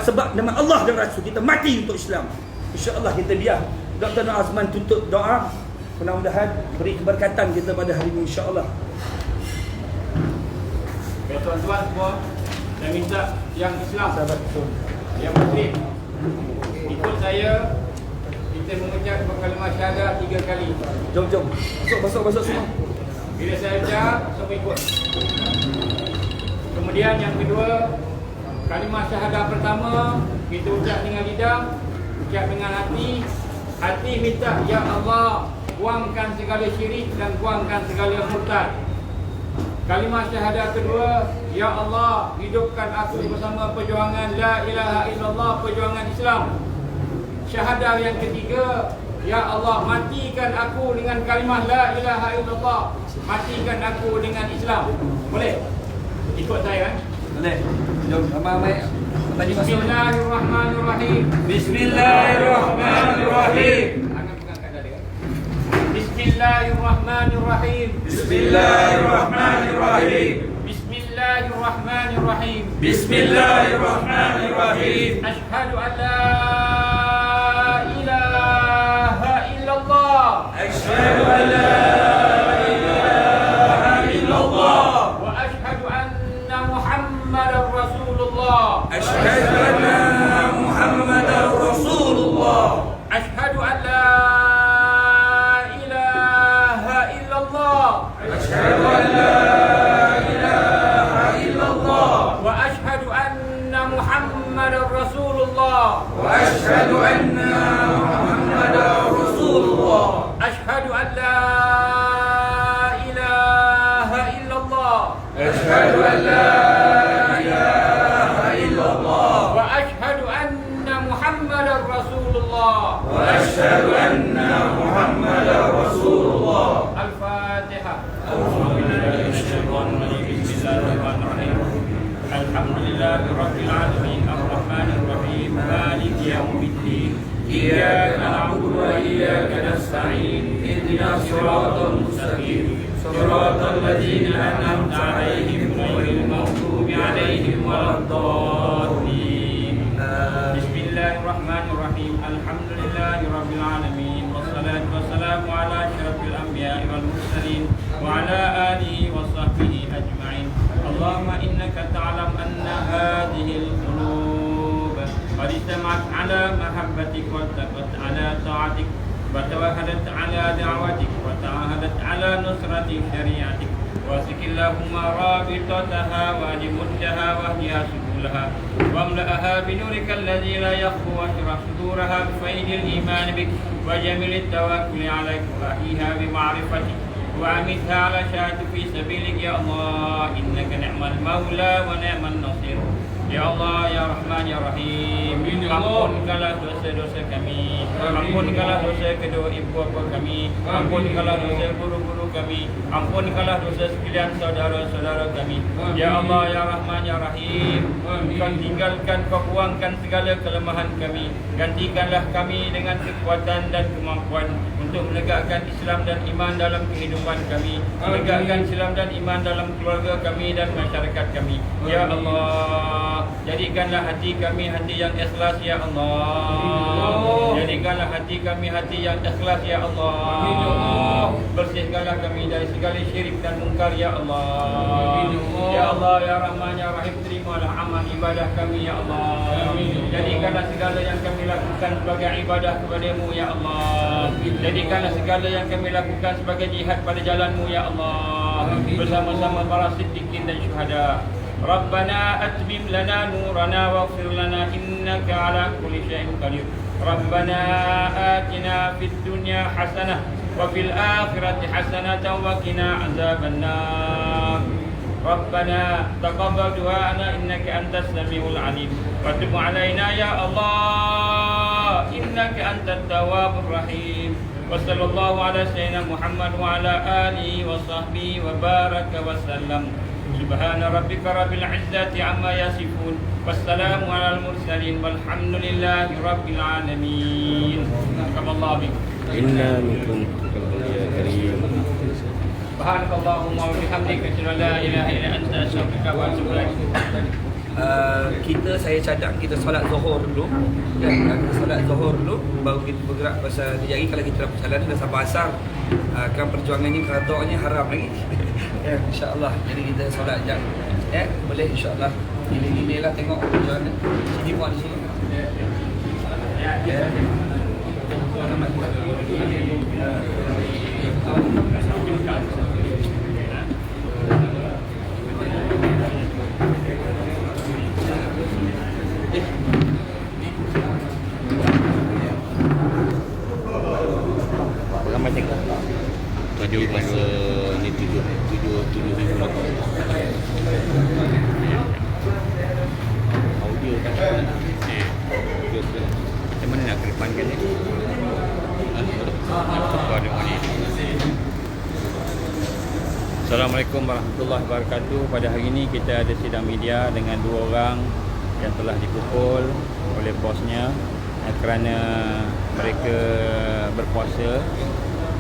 sebab nama Allah dan Rasul, kita mati untuk Islam. InsyaAllah kita biar Dr. Nur Azman tutup doa. Mudah-mudahan beri keberkatan kita pada hari ini, insya-Allah. Okay, tuan-tuan semua, saya minta yang Islam, yang Muslim, ikut saya. Kita mengucap kalimah syahadah 3 kali. Jom. Masuk semua. Bila saya ucap, semua ikut. Kemudian yang kedua, kalimah syahadah pertama kita ucap dengan lidah, ucap dengan hati. Hati minta, ya Allah, buangkan segala syirik dan buangkan segala murtad. Kalimah syahadah kedua, ya Allah, hidupkan aku bersama perjuangan La ilaha illallah, perjuangan Islam. Syahadah yang ketiga, ya Allah, matikan aku dengan kalimah La ilaha illallah, matikan aku dengan Islam. Boleh? Ikut saya Boleh. Jom ramai-ramai. Tadi masuk. Bismillahirrahmanirrahim. Bismillahirrahmanirrahim. Bismillahirrahmanirrahim. Bismillahirrahmanirrahim. Bismillahirrahmanirrahim. Bismillahirrahmanirrahim. Asyhadu an la ilaha illallah. Asyhadu an la ilaha illallah. Wa asyhadu anna Muhammadar Rasulullah. Asyhadu anna Muhammadar Rasulullah. Asyhadu an la ilaha illallah. Asyhadu an la ilaha illallah. Wa asyhadu anna Muhammadar Rasulullah. Wa asyhadu anna Muhammadar Rasulullah. Asyhadu an la ilaha illallah. Asyhadu an la ilaha illallah. Wa asyhadu anna Muhammadar Rasulullah. Wa asyhadu anna Muhammadar Rasulullah. Al-Fatihah. Alhamdulillahi Rabbil Alamin. Ar-Rahmanir Rahim. Maliki Yawmiddin. Iyyaka na'budu wa iyyaka nasta'in. Ihdinas siratal mustaqim. Siratal ladzina an'amta 'alaihim ghairil maghdubi 'alaihim waladdallin. Bismillahirrahmanirrahim. Alhamdulillahi Rabbil Alamin. Wassalatu wassalamu ala asyrafil anbiya'i wal mursalin wa ala alihi wa sahbihi ajma'in. Allahumma innaka ta'lam anna hadhihi al-qulub qad ijtama'at ala mahabbatik wa taqat ala ta'atik wa tawahadat ala da'watik wa ta'ahadat ala nusrati syari'atik wa sikillahumma rabitataha wa limuddaha wa hiya subulaha wa amla'aha binurika alladhi la yakhfu wa shrah suduraha bifaidil iman bik wa jamilid tawakkuli alaik wa ahiha bima'rifatik وأمتها على شهادة في سبيلك يا الله إنك نعم المولى ونعم النصير Ya Allah, Ya Rahman, Ya Rahim. Ampunkanlah dosa-dosa kami. Ampunkanlah dosa kedua ibu bapa kami. Ampunkanlah dosa guru-guru kami. Ampunkanlah dosa sekalian saudara-saudara kami. Ya Allah, Ya Rahman, Ya Rahim. Kau tinggalkan, kau buangkan segala kelemahan kami. Gantikanlah kami dengan kekuatan dan kemampuan untuk menegakkan Islam dan iman dalam kehidupan kami, menegakkan Islam dan iman dalam keluarga kami dan masyarakat kami. Ya Allah, jadikanlah hati kami hati yang ikhlas ya Allah. Jadikanlah hati kami hati yang ikhlas ya Allah. Bersihkanlah kami dari segala syirik dan mungkar ya Allah. Ya Allah ya Rahman ya Rahim, terimalah amal ibadah kami ya Allah. Jadikanlah segala yang kami lakukan sebagai ibadah kepadamu ya Allah. Jadikanlah segala yang kami lakukan sebagai jihad pada jalanmu ya Allah, bersama-sama para siddiqin dan syuhada. Rabbana atmim lana nurana waghfir lana innaka ala kulli syai'in qadir. Rabbana atina fid dunya hasanah wa fil akhirati hasanatan wa qina azabannar. Rabbana taqabbal du'ana innaka antas samiul alim wa tub 'alaina ya Allah innaka antat tawwabur rahim. Wa sallallahu ala sayyidina Muhammad wa ala alihi wa sahbihi wa baraka wa sallam. Subhana rabbika rabbil izzati amma yasifun, wassalamu alal mursalin, walhamdulillahi rabbil alamin. Subhanallah bikum. Inna minkum ya karim. Subhanakallahumma wa bihamdika asyhadu an la ilaha illa anta astaghfiruka wa atubu ilaik. Saya cadang kita solat zuhur dulu kan, kita solat zuhur dulu baru kita bergerak pasal jadi kalau kita dalam perjalanan dah sampai asar kan perjuangan ni qadanya haram lagi. Ya insya-Allah. Jadi kita solat jam boleh insya-Allah. Ini lah tengok perjuangan sini pun sini. Ya. Ramai tengok. Baju masa ni 7,000 lah. Audio kan. Macam mana nak kedepankan ni? Assalamualaikum warahmatullahi wabarakatuh. Pada hari ini kita ada sidang media dengan 2 orang yang telah dipukul oleh bosnya kerana mereka berpuasa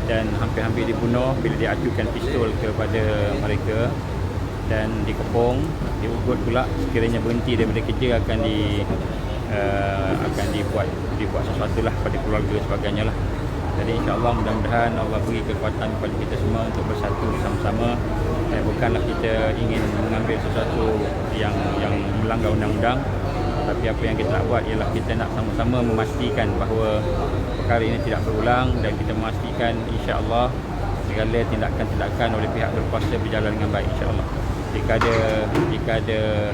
dan hampir-hampir dibunuh bila diacukan pistol kepada mereka dan dikepung, diugut pula. Sekiranya berhenti daripada kerja akan dibuat sesuatu lah pada keluarga sebagainya lah. Jadi insya-Allah mudah-mudahan Allah beri kekuatan kepada kita semua untuk bersatu bersama-sama. Bukanlah kita ingin mengambil sesuatu yang melanggar undang-undang, tapi apa yang kita nak buat ialah kita nak sama-sama memastikan bahawa perkara ini tidak berulang dan kita memastikan insya-Allah segala tindakan-tindakan oleh pihak berkuasa berjalan dengan baik insya-Allah. Jika ada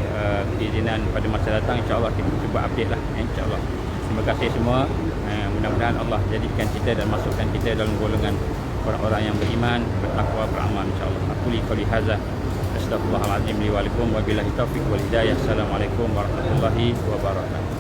keizinan pada masa datang insya-Allah kita cuba update lah insya-Allah. Terima kasih semua. Mudah-mudahan Allah jadikan kita dan masukkan kita dalam golongan orang-orang yang beriman, bertakwa, beramal insya-Allah. Aku li qouli hadza astaghfirullahalazim li wa lakum wa billahi taufiq wal hidayah. Assalamualaikum warahmatullahi wabarakatuh.